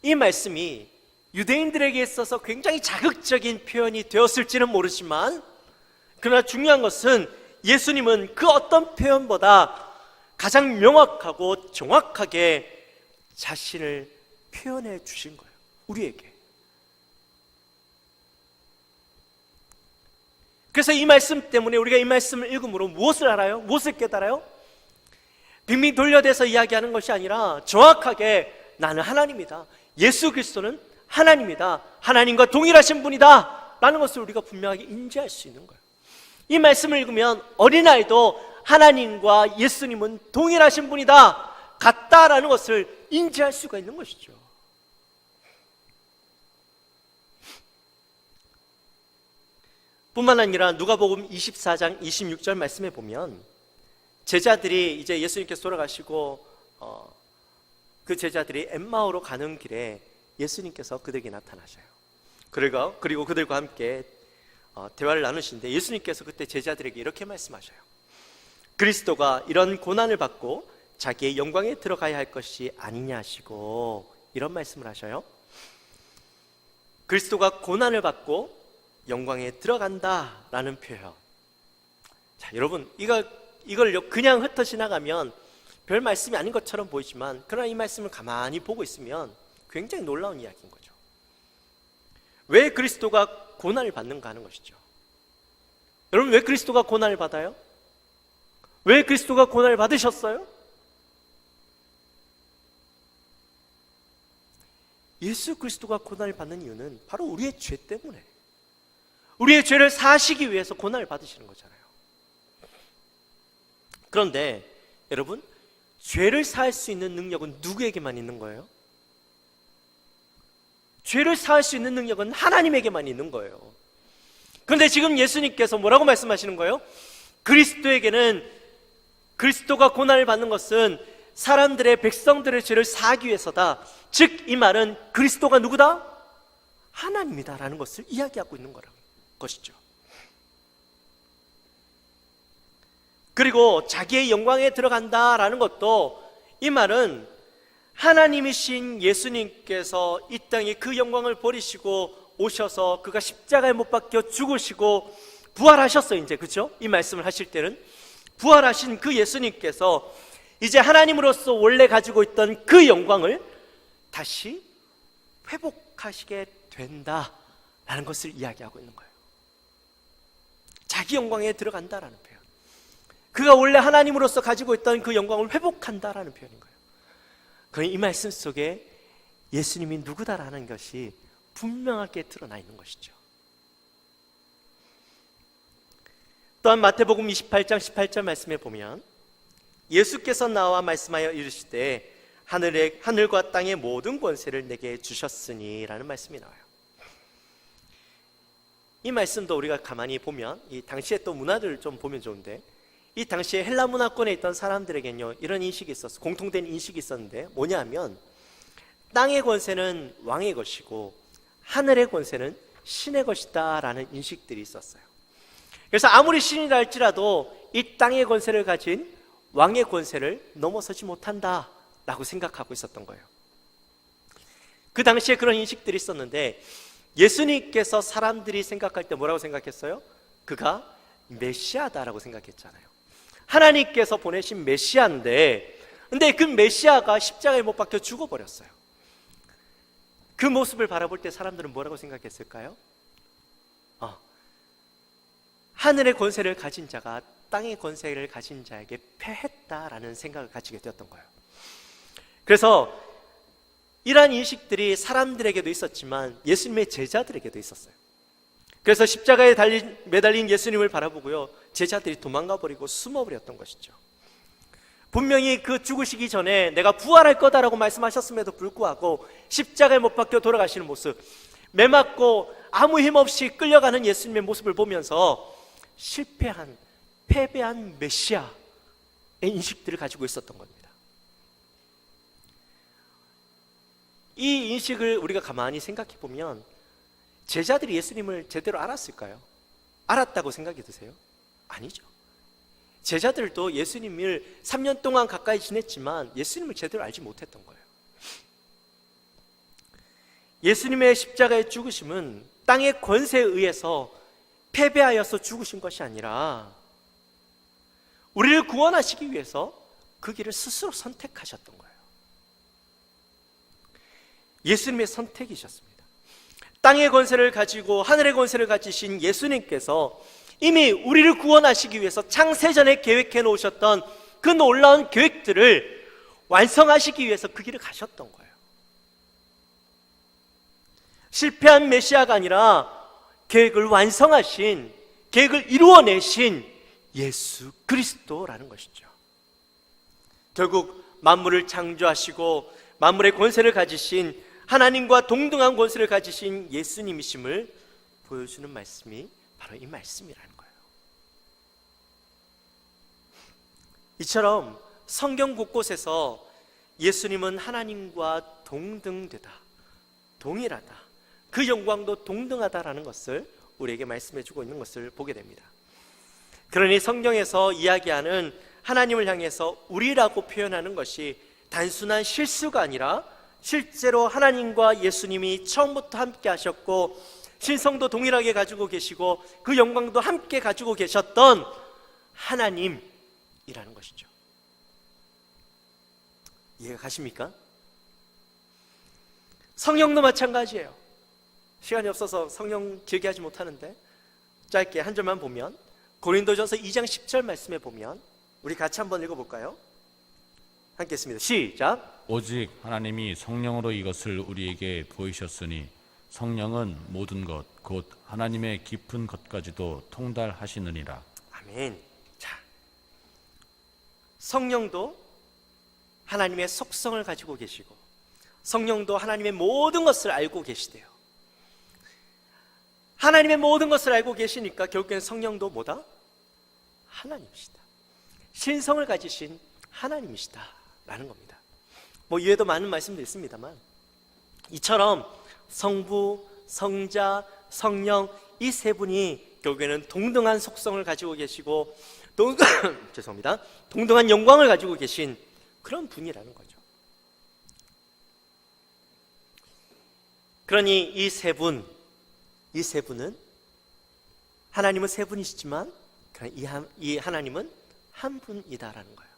이 말씀이 유대인들에게 있어서 굉장히 자극적인 표현이 되었을지는 모르지만, 그러나 중요한 것은 예수님은 그 어떤 표현보다 가장 명확하고 정확하게 자신을 표현해 주신 거예요. 우리에게. 그래서 이 말씀 때문에 우리가 이 말씀을 읽음으로 무엇을 알아요? 무엇을 깨달아요? 빙빙 돌려대서 이야기하는 것이 아니라 정확하게 나는 하나님이다. 예수 그리스도는 하나님이다. 하나님과 동일하신 분이다 라는 것을 우리가 분명하게 인지할 수 있는 거예요. 이 말씀을 읽으면 어린아이도 하나님과 예수님은 동일하신 분이다, 같다라는 것을 인지할 수가 있는 것이죠. 뿐만 아니라 누가복음 24장 26절 말씀에 보면 제자들이 이제 예수님께서 돌아가시고 그 제자들이 엠마오로 가는 길에 예수님께서 그들에게 나타나셔요. 그리고 그들과 함께 대화를 나누시는데 예수님께서 그때 제자들에게 이렇게 말씀하셔요. 그리스도가 이런 고난을 받고 자기의 영광에 들어가야 할 것이 아니냐 하시고 이런 말씀을 하셔요. 그리스도가 고난을 받고 영광에 들어간다라는 표현. 자, 여러분 이걸 그냥 흩어 지나가면 별 말씀이 아닌 것처럼 보이지만, 그러나 이 말씀을 가만히 보고 있으면 굉장히 놀라운 이야기인 거죠. 왜 그리스도가 고난을 받는가 하는 것이죠. 여러분, 왜 그리스도가 고난을 받아요? 왜 그리스도가 고난을 받으셨어요? 예수 그리스도가 고난을 받는 이유는 바로 우리의 죄 때문에, 우리의 죄를 사하시기 위해서 고난을 받으시는 거잖아요. 그런데 여러분, 죄를 사할 수 있는 능력은 누구에게만 있는 거예요? 죄를 사할 수 있는 능력은 하나님에게만 있는 거예요. 그런데 지금 예수님께서 뭐라고 말씀하시는 거예요? 그리스도가 고난을 받는 것은 사람들의, 백성들의 죄를 사하기 위해서다. 즉 이 말은 그리스도가 누구다? 하나님이다 라는 것을 이야기하고 있는 것이죠. 그리고 자기의 영광에 들어간다라는 것도, 이 말은 하나님이신 예수님께서 이 땅에 그 영광을 버리시고 오셔서 그가 십자가에 못 박혀 죽으시고 부활하셨어요. 이제 그렇죠? 이 말씀을 하실 때는 부활하신 그 예수님께서 이제 하나님으로서 원래 가지고 있던 그 영광을 다시 회복하시게 된다라는 것을 이야기하고 있는 거예요. 자기 영광에 들어간다라는 표현, 그가 원래 하나님으로서 가지고 있던 그 영광을 회복한다라는 표현인 거예요. 그러니 이 말씀 속에 예수님이 누구다라는 것이 분명하게 드러나 있는 것이죠. 또한 마태복음 28장 18절 말씀에 보면 예수께서 나와 말씀하여 이르시되 하늘과 땅의 모든 권세를 내게 주셨으니 라는 말씀이 나와요. 이 말씀도 우리가 가만히 보면 이 당시에 또 문화들을 좀 보면 좋은데, 이 당시에 헬라 문화권에 있던 사람들에게는요 이런 인식이 있었어요. 공통된 인식이 있었는데 뭐냐면, 땅의 권세는 왕의 것이고 하늘의 권세는 신의 것이다 라는 인식들이 있었어요. 그래서 아무리 신이라 할지라도 이 땅의 권세를 가진 왕의 권세를 넘어서지 못한다 라고 생각하고 있었던 거예요. 그 당시에 그런 인식들이 있었는데, 예수님께서 사람들이 생각할 때 뭐라고 생각했어요? 그가 메시아다라고 생각했잖아요. 하나님께서 보내신 메시아인데, 근데 그 메시아가 십자가에 못 박혀 죽어버렸어요. 그 모습을 바라볼 때 사람들은 뭐라고 생각했을까요? 하늘의 권세를 가진 자가 땅의 권세를 가진 자에게 패했다라는 생각을 가지게 되었던 거예요. 그래서 이러한 인식들이 사람들에게도 있었지만 예수님의 제자들에게도 있었어요. 그래서 십자가에 매달린 예수님을 바라보고요, 제자들이 도망가 버리고 숨어버렸던 것이죠. 분명히 그 죽으시기 전에 내가 부활할 거다라고 말씀하셨음에도 불구하고 십자가에 못 박혀 돌아가시는 모습, 매맞고 아무 힘 없이 끌려가는 예수님의 모습을 보면서 패배한 메시아의 인식들을 가지고 있었던 겁니다. 이 인식을 우리가 가만히 생각해 보면 제자들이 예수님을 제대로 알았을까요? 알았다고 생각이 드세요? 아니죠. 제자들도 예수님을 3년 동안 가까이 지냈지만 예수님을 제대로 알지 못했던 거예요. 예수님의 십자가의 죽으심은 땅의 권세에 의해서 패배하여서 죽으신 것이 아니라 우리를 구원하시기 위해서 그 길을 스스로 선택하셨던 거예요. 예수님의 선택이셨습니다. 땅의 권세를 가지고 하늘의 권세를 가지신 예수님께서 이미 우리를 구원하시기 위해서 창세전에 계획해 놓으셨던 그 놀라운 계획들을 완성하시기 위해서 그 길을 가셨던 거예요. 실패한 메시아가 아니라 계획을 완성하신, 계획을 이루어내신 예수 그리스도라는 것이죠. 결국 만물을 창조하시고 만물의 권세를 가지신, 하나님과 동등한 권세를 가지신 예수님이심을 보여주는 말씀이 바로 이 말씀이라는 거예요. 이처럼 성경 곳곳에서 예수님은 하나님과 동등되다, 동일하다, 그 영광도 동등하다라는 것을 우리에게 말씀해 주고 있는 것을 보게 됩니다. 그러니 성경에서 이야기하는 하나님을 향해서 우리라고 표현하는 것이 단순한 실수가 아니라 실제로 하나님과 예수님이 처음부터 함께 하셨고 신성도 동일하게 가지고 계시고 그 영광도 함께 가지고 계셨던 하나님이라는 것이죠. 이해가 가십니까? 성령도 마찬가지예요. 시간이 없어서 성령 길게 하지 못하는데 짧게 한 절만 보면, 고린도전서 2장 10절 말씀에 보면 우리 같이 한번 읽어볼까요? 함께 했습니다. 시작. 오직 하나님이 성령으로 이것을 우리에게 보이셨으니 성령은 모든 것 곧 하나님의 깊은 것까지도 통달하시느니라. 아멘. 자, 성령도 하나님의 속성을 가지고 계시고 성령도 하나님의 모든 것을 알고 계시대요. 하나님의 모든 것을 알고 계시니까 결국엔 성령도 뭐다? 하나님이시다. 신성을 가지신 하나님이시다 라는 겁니다. 뭐 이외에도 많은 말씀도 있습니다만 이처럼 성부, 성자, 성령 이 세 분이 결국에는 동등한 속성을 가지고 계시고 죄송합니다. 동등한 영광을 가지고 계신 그런 분이라는 거죠. 그러니 이 세 분은 하나님은 세 분이시지만 이 하나님은 한 분이다라는 거예요.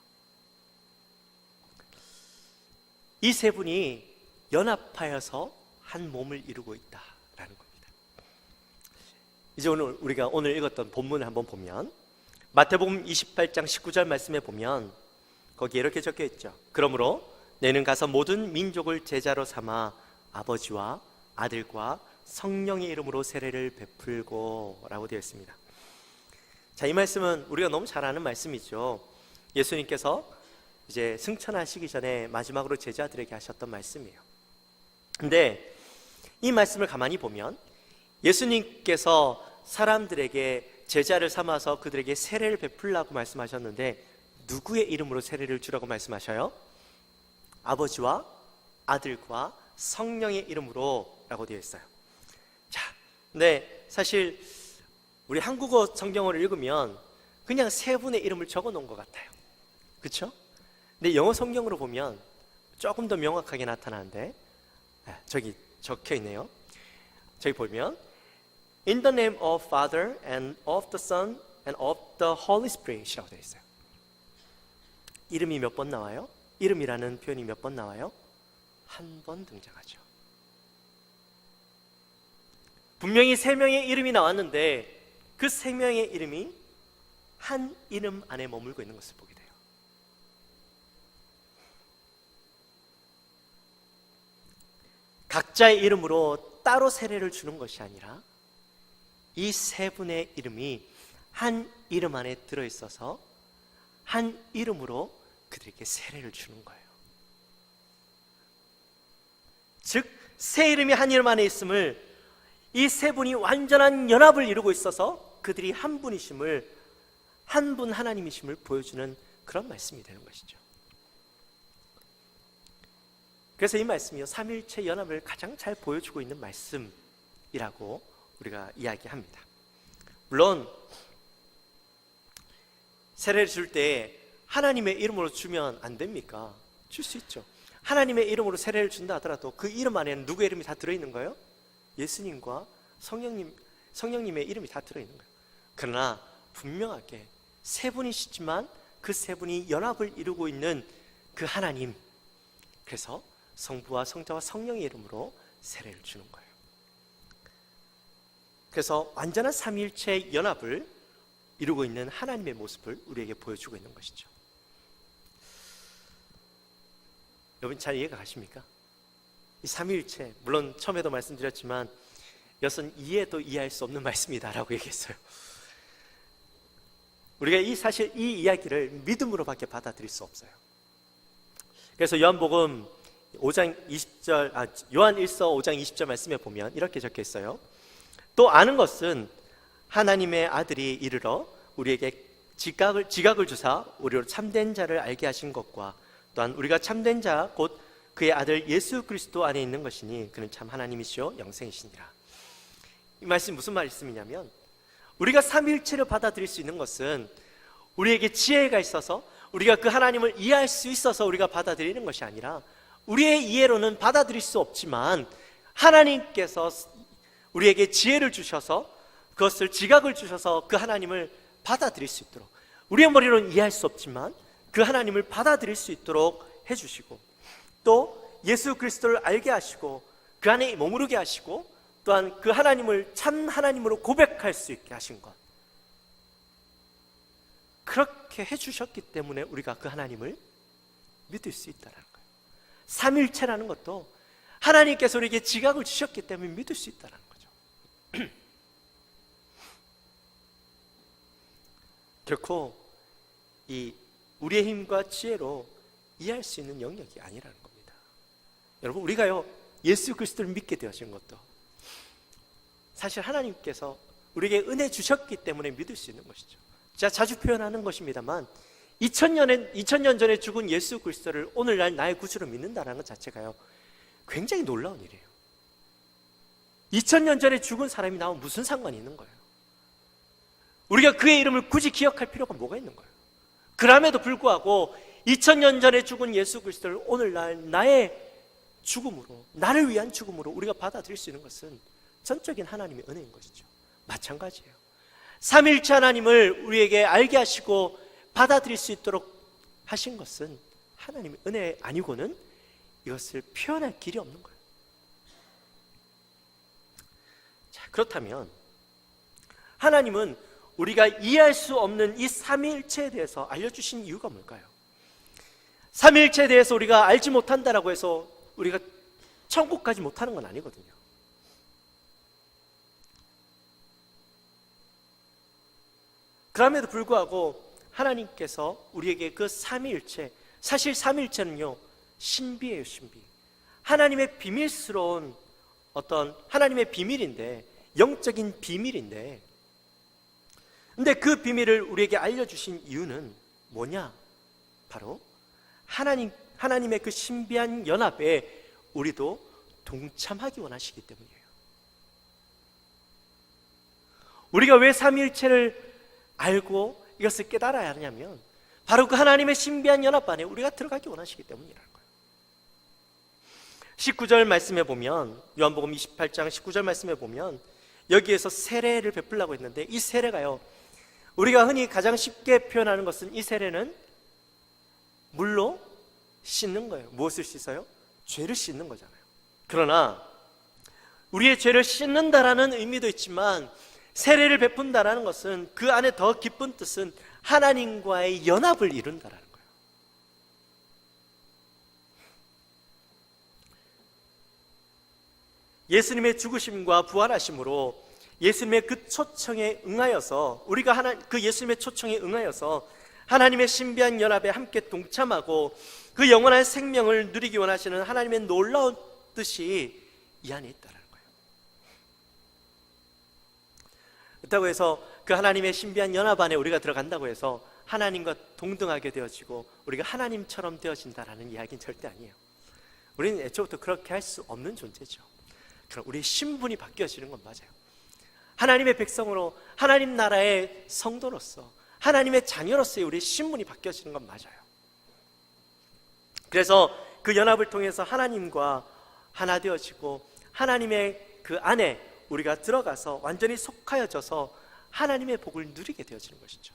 이 세 분이 연합하여서 한 몸을 이루고 있다라는 겁니다. 이제 우리가 오늘 읽었던 본문을 한번 보면 마태복음 28장 19절 말씀에 보면 거기에 이렇게 적혀 있죠. 그러므로 너희는 가서 모든 민족을 제자로 삼아 아버지와 아들과 성령의 이름으로 세례를 베풀고 라고 되어 있습니다. 자, 이 말씀은 우리가 너무 잘 아는 말씀이죠. 예수님께서 이제 승천하시기 전에 마지막으로 제자들에게 하셨던 말씀이에요. 근데 이 말씀을 가만히 보면 예수님께서 사람들에게 제자를 삼아서 그들에게 세례를 베풀라고 말씀하셨는데 누구의 이름으로 세례를 주라고 말씀하셔요? 아버지와 아들과 성령의 이름으로 라고 되어 있어요. 자, 근데 사실 우리 한국어 성경을 읽으면 그냥 세 분의 이름을 적어 놓은 것 같아요. 그렇죠? 근데 영어 성경으로 보면 조금 더 명확하게 나타나는데 저기 적혀 있네요. 저기 보면 In the name of Father and of the Son and of the Holy Spirit이라고 되어 있어요. 이름이 몇 번 나와요? 이름이라는 표현이 몇 번 나와요? 한 번 등장하죠. 분명히 세 명의 이름이 나왔는데 그 세 명의 이름이 한 이름 안에 머물고 있는 것을 보게 돼요. 각자의 이름으로 따로 세례를 주는 것이 아니라 이 세 분의 이름이 한 이름 안에 들어있어서 한 이름으로 그들에게 세례를 주는 거예요. 즉, 세 이름이 한 이름 안에 있음을 이 세 분이 완전한 연합을 이루고 있어서 그들이 한 분이심을, 한 분 하나님이심을 보여주는 그런 말씀이 되는 것이죠. 그래서 이 말씀이요, 삼일체 연합을 가장 잘 보여주고 있는 말씀이라고 우리가 이야기합니다. 물론 세례를 줄 때 하나님의 이름으로 주면 안 됩니까? 줄 수 있죠. 하나님의 이름으로 세례를 준다 하더라도 그 이름 안에는 누구의 이름이 다 들어있는 거예요? 예수님과 성령님의 이름이 다 들어있는 거예요. 그러나 분명하게 세 분이시지만 그 세 분이 연합을 이루고 있는 그 하나님, 그래서 성부와 성자와 성령의 이름으로 세례를 주는 거예요. 그래서 완전한 삼위일체 연합을 이루고 있는 하나님의 모습을 우리에게 보여주고 있는 것이죠. 여러분 잘 이해가 가십니까? 이 삼위일체, 물론 처음에도 말씀드렸지만 이것은 이해도 이해할 수 없는 말씀이다라고 얘기했어요. 우리가 사실 이 이야기를 믿음으로밖에 받아들일 수 없어요. 그래서 요한복음 5장 20절, 요한 1서 5장 20절 말씀에 보면 이렇게 적혀 있어요. 또 아는 것은 하나님의 아들이 이르러 우리에게 지각을 주사 우리로 참된 자를 알게 하신 것과 또한 우리가 참된 자 곧 그의 아들 예수 그리스도 안에 있는 것이니 그는 참 하나님이시요 영생이시니라. 이 말씀이 무슨 말씀이냐면 우리가 삼위일체를 받아들일 수 있는 것은 우리에게 지혜가 있어서 우리가 그 하나님을 이해할 수 있어서 우리가 받아들이는 것이 아니라 우리의 이해로는 받아들일 수 없지만 하나님께서 우리에게 지혜를 주셔서 그것을 지각을 주셔서 그 하나님을 받아들일 수 있도록, 우리의 머리로는 이해할 수 없지만 그 하나님을 받아들일 수 있도록 해주시고, 또 예수 그리스도를 알게 하시고 그 안에 머무르게 하시고 또한 그 하나님을 참 하나님으로 고백할 수 있게 하신 것, 그렇게 해주셨기 때문에 우리가 그 하나님을 믿을 수 있다는 거예요. 삼일체라는 것도 하나님께서 우리에게 지각을 주셨기 때문에 믿을 수 있다는 거죠. 결코 이 우리의 힘과 지혜로 이해할 수 있는 영역이 아니라는 겁니다. 여러분, 우리가요 예수 그리스도를 믿게 되어진 것도 사실 하나님께서 우리에게 은혜 주셨기 때문에 믿을 수 있는 것이죠. 제가 자주 표현하는 것입니다만 2000년 전에 죽은 예수 그리스도를 오늘날 나의 구주로 믿는다는 것 자체가요 굉장히 놀라운 일이에요. 2000년 전에 죽은 사람이 나와 무슨 상관이 있는 거예요? 우리가 그의 이름을 굳이 기억할 필요가 뭐가 있는 거예요? 그럼에도 불구하고 2000년 전에 죽은 예수 그리스도를 오늘날 나의 죽음으로, 나를 위한 죽음으로 우리가 받아들일 수 있는 것은 전적인 하나님의 은혜인 것이죠. 마찬가지예요. 삼일체 하나님을 우리에게 알게 하시고 받아들일 수 있도록 하신 것은 하나님의 은혜 아니고는 이것을 표현할 길이 없는 거예요. 자, 그렇다면 하나님은 우리가 이해할 수 없는 이 삼위일체에 대해서 알려주신 이유가 뭘까요? 삼위일체에 대해서 우리가 알지 못한다라고 해서 우리가 천국 가지 못하는 건 아니거든요. 그럼에도 불구하고 하나님께서 우리에게 그 삼위일체, 사실 삼위일체는요 신비예요. 신비. 하나님의 비밀스러운 어떤 하나님의 비밀인데, 영적인 비밀인데, 근데 그 비밀을 우리에게 알려주신 이유는 뭐냐? 바로 하나님의 그 신비한 연합에 우리도 동참하기 원하시기 때문이에요. 우리가 왜 삼위일체를 알고 이것을 깨달아야 하냐면 바로 그 하나님의 신비한 연합 안에 우리가 들어가기 원하시기 때문이라는 거예요. 19절 말씀해 보면, 요한복음 28장 19절 말씀해 보면 여기에서 세례를 베풀라고 했는데, 이 세례가요 우리가 흔히 가장 쉽게 표현하는 것은 이 세례는 물로 씻는 거예요. 무엇을 씻어요? 죄를 씻는 거잖아요. 그러나 우리의 죄를 씻는다라는 의미도 있지만 세례를 베푼다라는 것은 그 안에 더 깊은 뜻은 하나님과의 연합을 이룬다라는 거예요. 예수님의 죽으심과 부활하심으로 예수님의 그 초청에 응하여서 우리가 그 예수님의 초청에 응하여서 하나님의 신비한 연합에 함께 동참하고 그 영원한 생명을 누리기 원하시는 하나님의 놀라운 뜻이 이 안에 있다는 거예요. 그렇다고 해서 그 하나님의 신비한 연합 안에 우리가 들어간다고 해서 하나님과 동등하게 되어지고 우리가 하나님처럼 되어진다라는 이야기는 절대 아니에요. 우리는 애초부터 그렇게 할 수 없는 존재죠. 그럼 우리의 신분이 바뀌어지는 건 맞아요. 하나님의 백성으로, 하나님 나라의 성도로서, 하나님의 자녀로서의 우리의 신분이 바뀌어지는 건 맞아요. 그래서 그 연합을 통해서 하나님과 하나 되어지고 하나님의 그 안에 우리가 들어가서 완전히 속하여져서 하나님의 복을 누리게 되어지는 것이죠.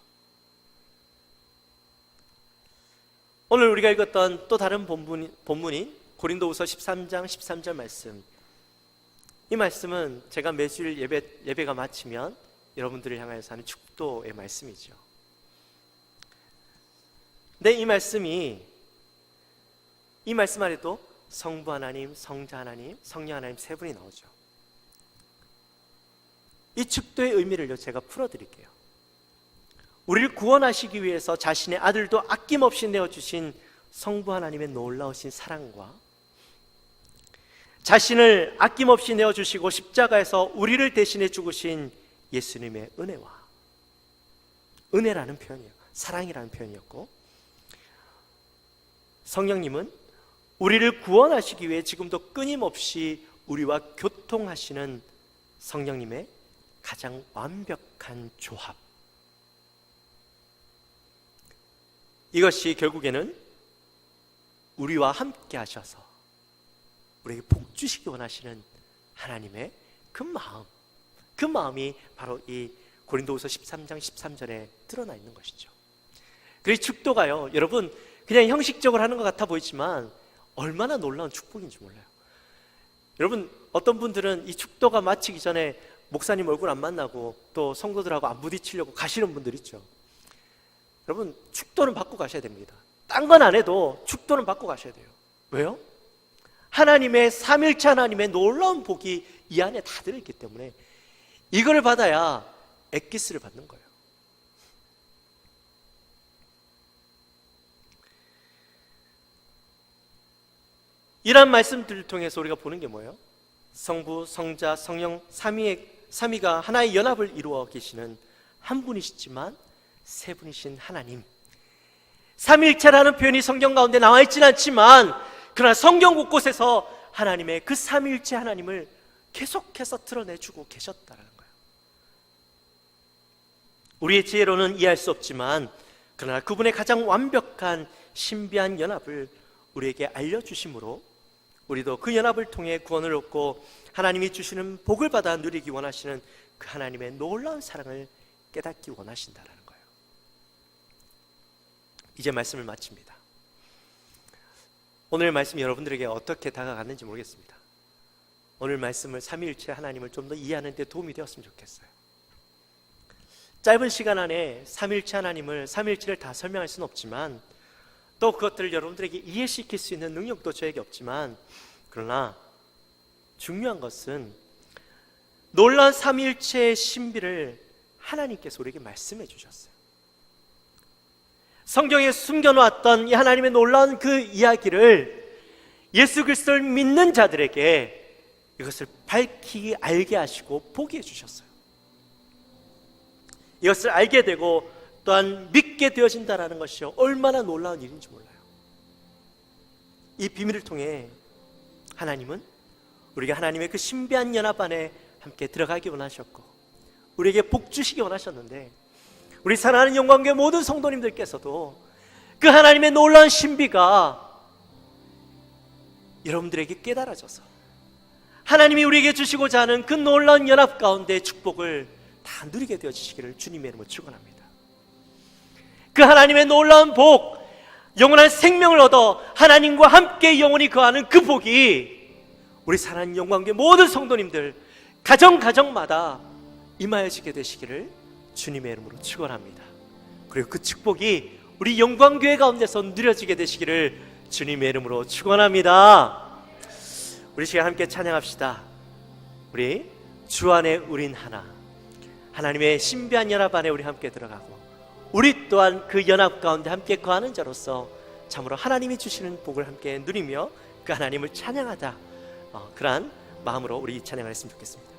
오늘 우리가 읽었던 또 다른 본문인 고린도후서 13장 13절 말씀, 이 말씀은 제가 매주일 예배가 마치면 여러분들을 향하여서 하는 축도의 말씀이죠. 근데 이 말씀 안에도 성부 하나님, 성자 하나님, 성령 하나님 세 분이 나오죠. 이 축도의 의미를 제가 풀어드릴게요. 우리를 구원하시기 위해서 자신의 아들도 아낌없이 내어주신 성부 하나님의 놀라우신 사랑과 자신을 아낌없이 내어주시고 십자가에서 우리를 대신해 죽으신 예수님의 은혜와, 은혜라는 표현이에요. 사랑이라는 표현이었고, 성령님은 우리를 구원하시기 위해 지금도 끊임없이 우리와 교통하시는 성령님의 가장 완벽한 조합, 이것이 결국에는 우리와 함께 하셔서 우리에게 복 주시기 원하시는 하나님의 그 마음이 바로 이 고린도후서 13장 13절에 드러나 있는 것이죠. 그래서 축도가요, 여러분 그냥 형식적으로 하는 것 같아 보이지만 얼마나 놀라운 축복인지 몰라요. 여러분, 어떤 분들은 이 축도가 마치기 전에 목사님 얼굴 안 만나고 또 성도들하고 안 부딪히려고 가시는 분들 있죠. 여러분, 축도는 받고 가셔야 됩니다. 딴 건 안 해도 축도는 받고 가셔야 돼요. 왜요? 하나님의 삼일체 하나님의 놀라운 복이 이 안에 다 들어있기 때문에 이걸 받아야 엑기스를 받는 거예요. 이런 말씀들을 통해서 우리가 보는 게 뭐예요? 성부, 성자, 성령 삼위가 하나의 연합을 이루어 계시는 한 분이시지만 세 분이신 하나님, 삼일체라는 표현이 성경 가운데 나와 있지는 않지만 그러나 성경 곳곳에서 하나님의 그 삼일체 하나님을 계속해서 드러내주고 계셨다는 거예요. 우리의 지혜로는 이해할 수 없지만 그러나 그분의 가장 완벽한 신비한 연합을 우리에게 알려주심으로 우리도 그 연합을 통해 구원을 얻고 하나님이 주시는 복을 받아 누리기 원하시는 그 하나님의 놀라운 사랑을 깨닫기 원하신다는 거예요. 이제 말씀을 마칩니다. 오늘 말씀 여러분들에게 어떻게 다가갔는지 모르겠습니다. 오늘 말씀을 삼위일체 하나님을 좀 더 이해하는 데 도움이 되었으면 좋겠어요. 짧은 시간 안에 삼위일체 하나님을, 삼위일체를 다 설명할 수는 없지만 또 그것들을 여러분들에게 이해시킬 수 있는 능력도 저에게 없지만 그러나 중요한 것은 놀라운 삼위일체의 신비를 하나님께서 우리에게 말씀해 주셨어요. 성경에 숨겨놓았던 이 하나님의 놀라운 그 이야기를 예수 그리스도를 믿는 자들에게 이것을 밝히 알게 하시고 보게 해주셨어요. 이것을 알게 되고 또한 믿게 되어진다는 것이 얼마나 놀라운 일인지 몰라요. 이 비밀을 통해 하나님은 우리가 하나님의 그 신비한 연합 안에 함께 들어가기 원하셨고 우리에게 복 주시기 원하셨는데 우리 사랑하는 영광교회 모든 성도님들께서도 그 하나님의 놀라운 신비가 여러분들에게 깨달아져서 하나님이 우리에게 주시고자 하는 그 놀라운 연합 가운데 축복을 다 누리게 되어지시기를 주님의 이름으로 축원합니다. 그 하나님의 놀라운 복, 영원한 생명을 얻어 하나님과 함께 영원히 거하는 그 복이 우리 사랑하는 영광교회 모든 성도님들 가정마다 임하여지게 되시기를 주님의 이름으로 축원합니다. 그리고 그 축복이 우리 영광교회 가운데서 누려지게 되시기를 주님의 이름으로 축원합니다. 우리 시간 함께 찬양합시다. 우리 주 안에 우린 하나, 하나님의 신비한 연합 안에 우리 함께 들어가고 우리 또한 그 연합 가운데 함께 거하는 자로서 참으로 하나님이 주시는 복을 함께 누리며 그 하나님을 찬양하다, 그러한 마음으로 우리 찬양을 했으면 좋겠습니다.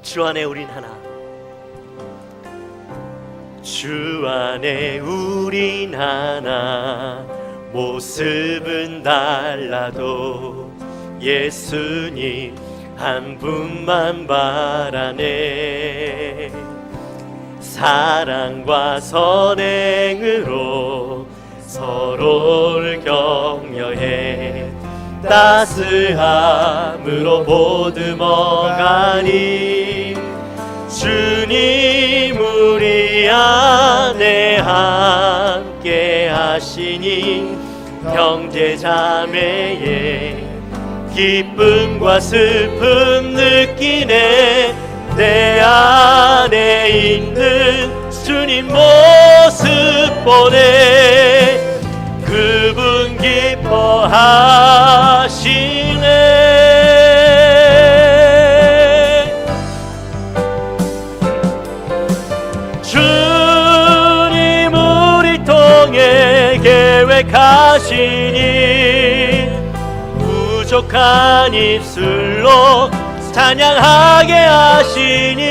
주 안에 우린 하나, 주 안에 우린 하나, 모습은 달라도 예수님 한 분만 바라네. 사랑과 선행으로 서로를 격려해 따스함으로 보듬어가니 주님 우리 안에 함께 하시니 형제자매의 기쁨과 슬픔 느끼네. 내 안에 있는 주님 모습 보네. 그분 기뻐하시네. 주님 우리 통해 계획하시니 부족한 입술로 찬양하게 하시니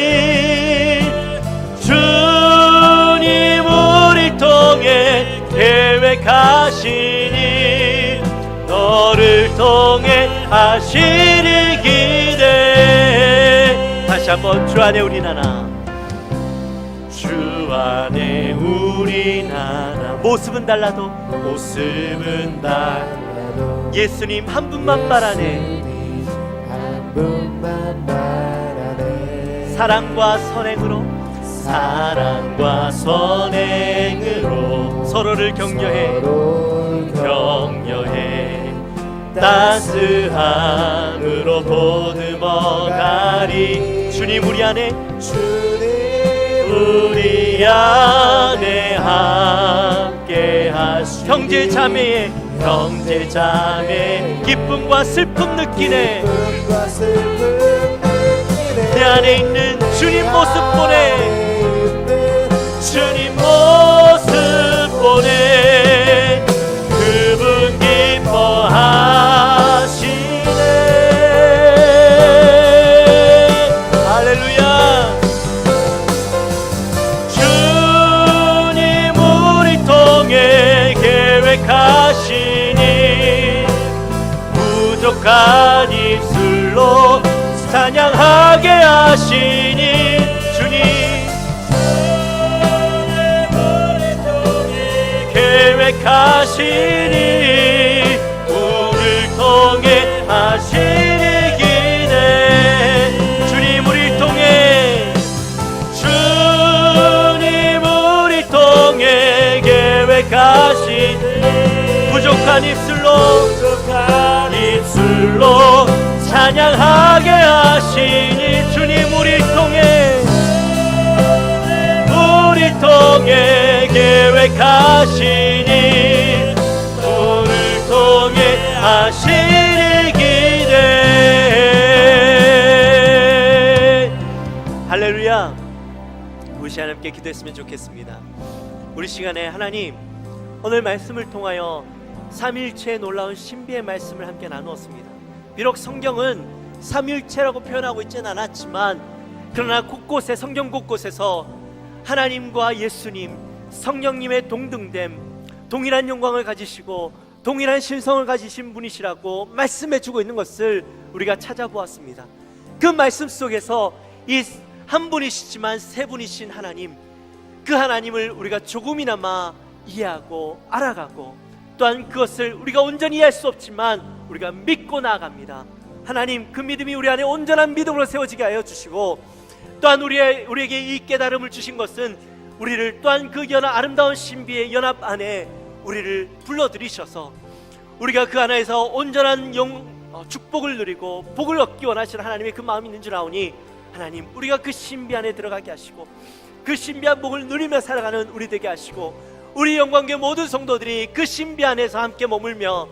주님 우리 통해 계획하시니 너를 통해 하시리 기대. 다시 한번 주 안에 우린 하나, 주 안에 우린 하나. 모습은 달라도 예수님 한 분만 바라네. 사랑과 선행으로 서로를 격려해 따스함으로 보듬어가리. 주님 우리 안에 함께 하시니 주님 우리 통해 계획하시니 너를 통해 하시리 기대. 다시 한번 주 안에 우린 하나, 주 안에 우린 하나. 모습은 달라도 예수님 한 분만 바라네. 사랑과 선행으로 서로를 격려해 격려해 따스함으로 보듬어가리. 주님 우리 안에, 주님 우리 안에 함께 형제 자매의 기쁨과 슬픔 느끼네. 내 안에 있는 주님 모습 보네. 주님 모습 보네. 그분 기뻐하시네. 할렐루야. 주님 우리 통해 계획하시니 부족한 입술로 찬양하게 하시니 주님 계획하시니 우리를 통해 하시니 기대. 주님 우리 통해 주님 우리 통해 계획하시니 부족한 입술로 찬양하게 하시니 주님 우리 통해 계획하시니 우리를 통해 하시니 기대. 할렐루야. 우리 시간 함께 기도했으면 좋겠습니다. 우리 시간에 하나님 오늘 말씀을 통하여 삼일체의 놀라운 신비의 말씀을 함께 나누었습니다. 비록 성경은 삼일체라고 표현하고 있지는 않았지만 그러나 곳곳에 성경 곳곳에서 하나님과 예수님, 성령님의 동등됨, 동일한 영광을 가지시고 동일한 신성을 가지신 분이시라고 말씀해주고 있는 것을 우리가 찾아보았습니다. 그 말씀 속에서 이 한 분이시지만 세 분이신 하나님, 그 하나님을 우리가 조금이나마 이해하고 알아가고 또한 그것을 우리가 온전히 이해할 수 없지만 우리가 믿고 나아갑니다. 하나님 그 믿음이 우리 안에 온전한 믿음으로 세워지게 하여 주시고 또한 우리에게 이 깨달음을 주신 것은 우리를 또한 그 아름다운 신비의 연합 안에 우리를 불러들이셔서 우리가 그 안에서 온전한 축복을 누리고 복을 얻기 원하시는 하나님의 그 마음이 있는 줄 아오니 하나님 우리가 그 신비 안에 들어가게 하시고 그 신비한 복을 누리며 살아가는 우리 되게 하시고 우리 영광교회 모든 성도들이 그 신비 안에서 함께 머물며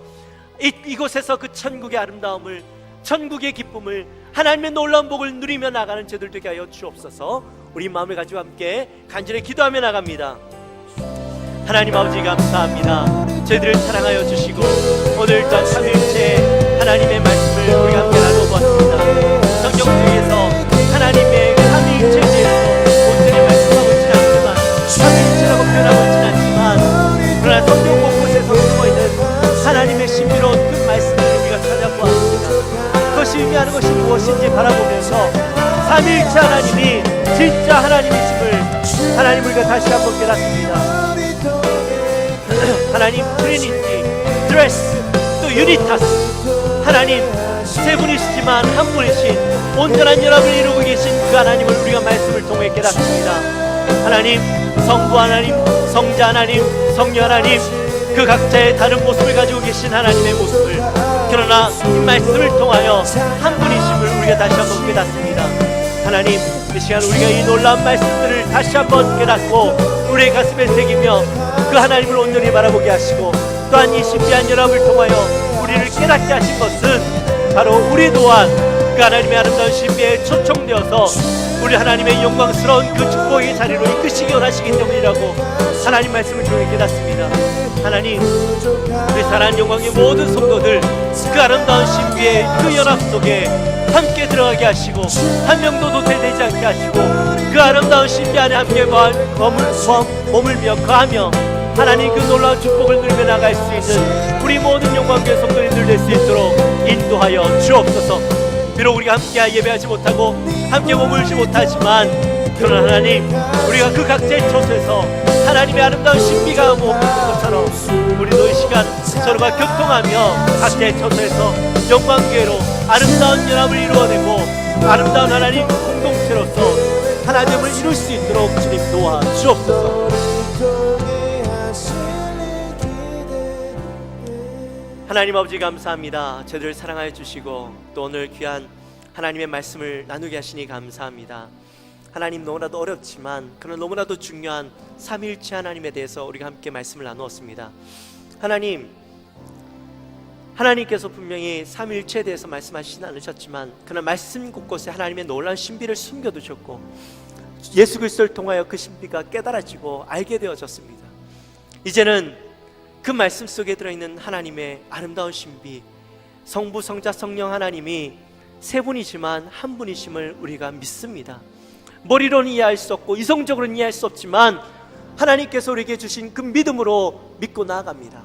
이곳에서 그 천국의 아름다움을, 천국의 기쁨을, 하나님의 놀라운 복을 누리며 나가는 저들 되게 하여 주옵소서. 우리 마음을 가지고 함께 간절히 기도하며 나갑니다. 하나님 아버지 감사합니다. 저희들을 사랑하여 주시고 오늘 또한 삼일체 하나님의 말씀을 우리가 함께 나눠보았습니다. 성경 중에서 하나님의 삼일체에 대해서 온전히 말씀하고 있지는 않지만 삼일체라고 표현하고 있지는 않지만 그러나 성경 곳곳에서 숨어있는 하나님의 신비로운 그 말씀을 우리가 찾아보았습니다. 그것이 의미하는 것이 무엇인지 바라보면서 삼일체 하나님이 진짜 하나님이심을 하나님 우리가 다시 한번 깨닫습니다. 하나님 트리니티, 드레스, 또 유니타스, 하나님 세 분이시지만 한 분이신 온전한 연합을 이루고 계신 그 하나님을 우리가 말씀을 통해 깨닫습니다. 하나님 성부 하나님, 성자 하나님, 성녀 하나님, 그 각자의 다른 모습을 가지고 계신 하나님의 모습을, 그러나 이 말씀을 통하여 한 분이심을 우리가 다시 한번 깨닫습니다. 하나님 이 시간 우리가 이 놀라운 말씀들을 다시 한번 깨닫고 우리의 가슴에 새기며 그 하나님을 온전히 바라보게 하시고 또한 이 신비한 연합을 통하여 우리를 깨닫게 하신 것은 바로 우리 또한 그 하나님의 아름다운 신비에 초청되어서 우리 하나님의 영광스러운 그 축복의 자리로 이끄시기 원하시기 때문이라고 하나님 말씀을 통해 깨닫습니다. 하나님 우리 사랑하는 영광의 모든 성도들 그 아름다운 신비의 그 연합 속에 함께 들어가게 하시고 한 명도 도태되지 않게 하시고 그 아름다운 신비 안에 함께 머물며 거하며 하나님 그 놀라운 축복을 누리며 나갈 수 있는 우리 모든 영광교회 성도님들 될 수 있도록 인도하여 주옵소서. 비록 우리가 함께 예배하지 못하고 함께 머물지 못하지만 그러나 하나님 우리가 그 각자의 처소에서 하나님의 아름다운 신비가 머무는 것처럼 우리도 이 시간 서로가 교통하며 각자의 처소에서 영광교회로 아름다운 연합을 이루어내고 아름다운 하나님 공동체로서 하나님을 이룰 수 있도록 주님 도와주옵소서. 하나님 아버지 감사합니다. 저희들을 사랑하여 주시고 또 오늘 귀한 하나님의 말씀을 나누게 하시니 감사합니다. 하나님 너무나도 어렵지만 그러나 너무나도 중요한 삼일체 하나님에 대해서 우리가 함께 말씀을 나누었습니다. 하나님께서 분명히 삼위일체에 대해서 말씀하시진 않으셨지만 그러나 말씀 곳곳에 하나님의 놀라운 신비를 숨겨두셨고 예수 그리스도를 통하여 그 신비가 깨달아지고 알게 되어졌습니다. 이제는 그 말씀 속에 들어있는 하나님의 아름다운 신비, 성부, 성자, 성령 하나님이 세 분이지만 한 분이심을 우리가 믿습니다. 머리로는 이해할 수 없고 이성적으로는 이해할 수 없지만 하나님께서 우리에게 주신 그 믿음으로 믿고 나아갑니다.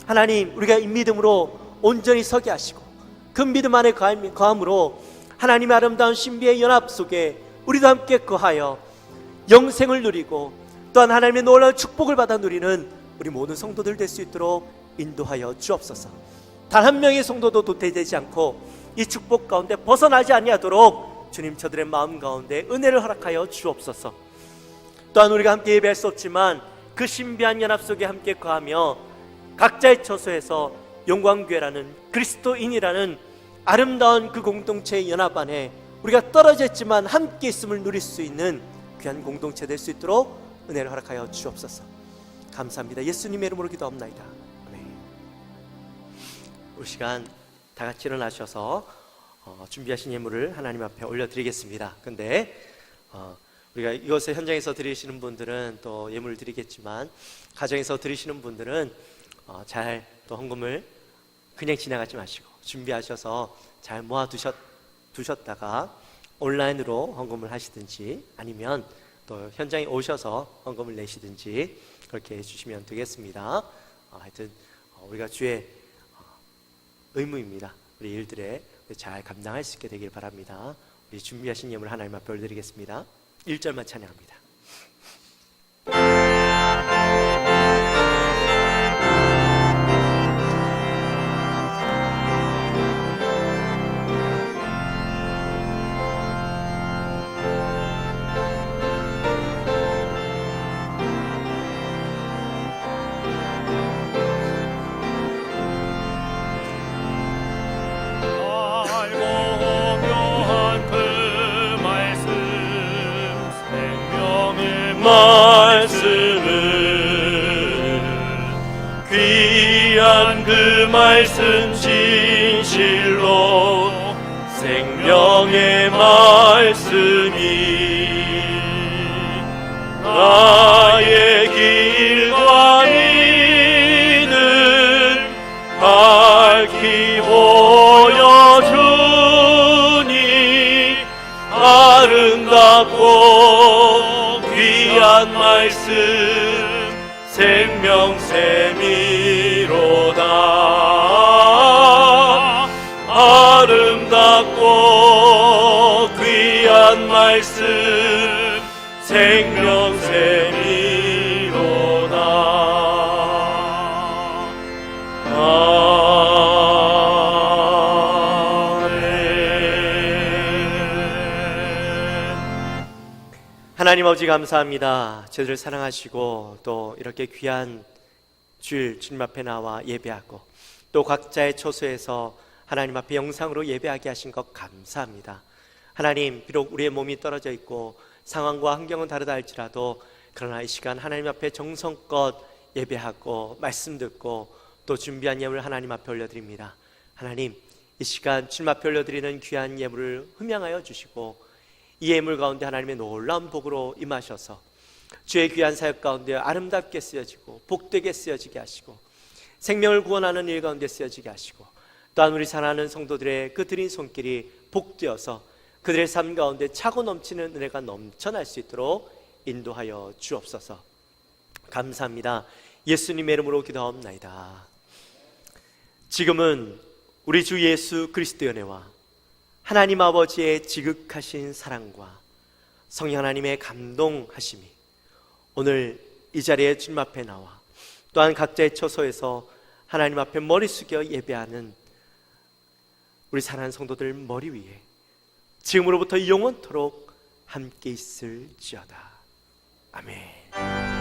하나님, 우리가 이 믿음으로 온전히 서게 하시고 그 믿음 안에 거함으로 하나님의 아름다운 신비의 연합 속에 우리도 함께 거하여 영생을 누리고 또한 하나님의 놀라운 축복을 받아 누리는 우리 모든 성도들 될 수 있도록 인도하여 주옵소서. 단 한 명의 성도도 도태되지 않고 이 축복 가운데 벗어나지 아니하도록 주님 저들의 마음 가운데 은혜를 허락하여 주옵소서. 또한 우리가 함께 예배할 수 없지만 그 신비한 연합 속에 함께 거하며 각자의 처소에서 영광교회라는 그리스도인이라는 아름다운 그 공동체의 연합 안에 우리가 떨어져 있지만 함께 있음을 누릴 수 있는 귀한 공동체 될 수 있도록 은혜를 허락하여 주옵소서. 감사합니다. 예수님의 이름으로 기도합나이다. 아멘. 우리 시간 다 같이 일어나셔서 준비하신 예물을 하나님 앞에 올려드리겠습니다. 근데 우리가 이것을 현장에서 드리시는 분들은 또 예물을 드리겠지만 가정에서 드리시는 분들은 잘 또 헌금을 그냥 지나가지 마시고 준비하셔서 잘 두셨다가 온라인으로 헌금을 하시든지 아니면 또 현장에 오셔서 헌금을 내시든지 그렇게 해주시면 되겠습니다. 하여튼 우리가 주의 의무입니다. 우리 일들에 잘 감당할 수 있게 되길 바랍니다. 우리 준비하신 예물 하나님 앞에 올려드리겠습니다. 1절만 찬양합니다. 말씀은 귀한 그 말씀 진실로 생명의 말씀이 나의 길과 미는 밝히 보여주니 아름답고 귀한 말씀 생명샘이로다. 아름답고 귀한 말씀 생명샘이로다. 하나님 아버지 감사합니다. 저희를 사랑하시고 또 이렇게 귀한 주일 주님 앞에 나와 예배하고 또 각자의 처소에서 하나님 앞에 영상으로 예배하게 하신 것 감사합니다. 하나님, 비록 우리의 몸이 떨어져 있고 상황과 환경은 다르다 할지라도 그러나 이 시간 하나님 앞에 정성껏 예배하고 말씀 듣고 또 준비한 예물을 하나님 앞에 올려드립니다. 하나님, 이 시간 주님 앞에 올려드리는 귀한 예물을 흠양하여 주시고 이 예물 가운데 하나님의 놀라운 복으로 임하셔서 주의 귀한 사역 가운데 아름답게 쓰여지고 복되게 쓰여지게 하시고 생명을 구원하는 일 가운데 쓰여지게 하시고 또한 우리 사랑하는 성도들의 그 드린 손길이 복되어서 그들의 삶 가운데 차고 넘치는 은혜가 넘쳐날 수 있도록 인도하여 주옵소서. 감사합니다. 예수님의 이름으로 기도하옵나이다. 지금은 우리 주 예수 그리스도의 은혜와 하나님 아버지의 지극하신 사랑과 성령 하나님의 감동하심이 오늘 이 자리에 주님 앞에 나와 또한 각자의 처소에서 하나님 앞에 머리 숙여 예배하는 우리 사랑하는 성도들 머리 위에 지금으로부터 영원토록 함께 있을지어다. 아멘.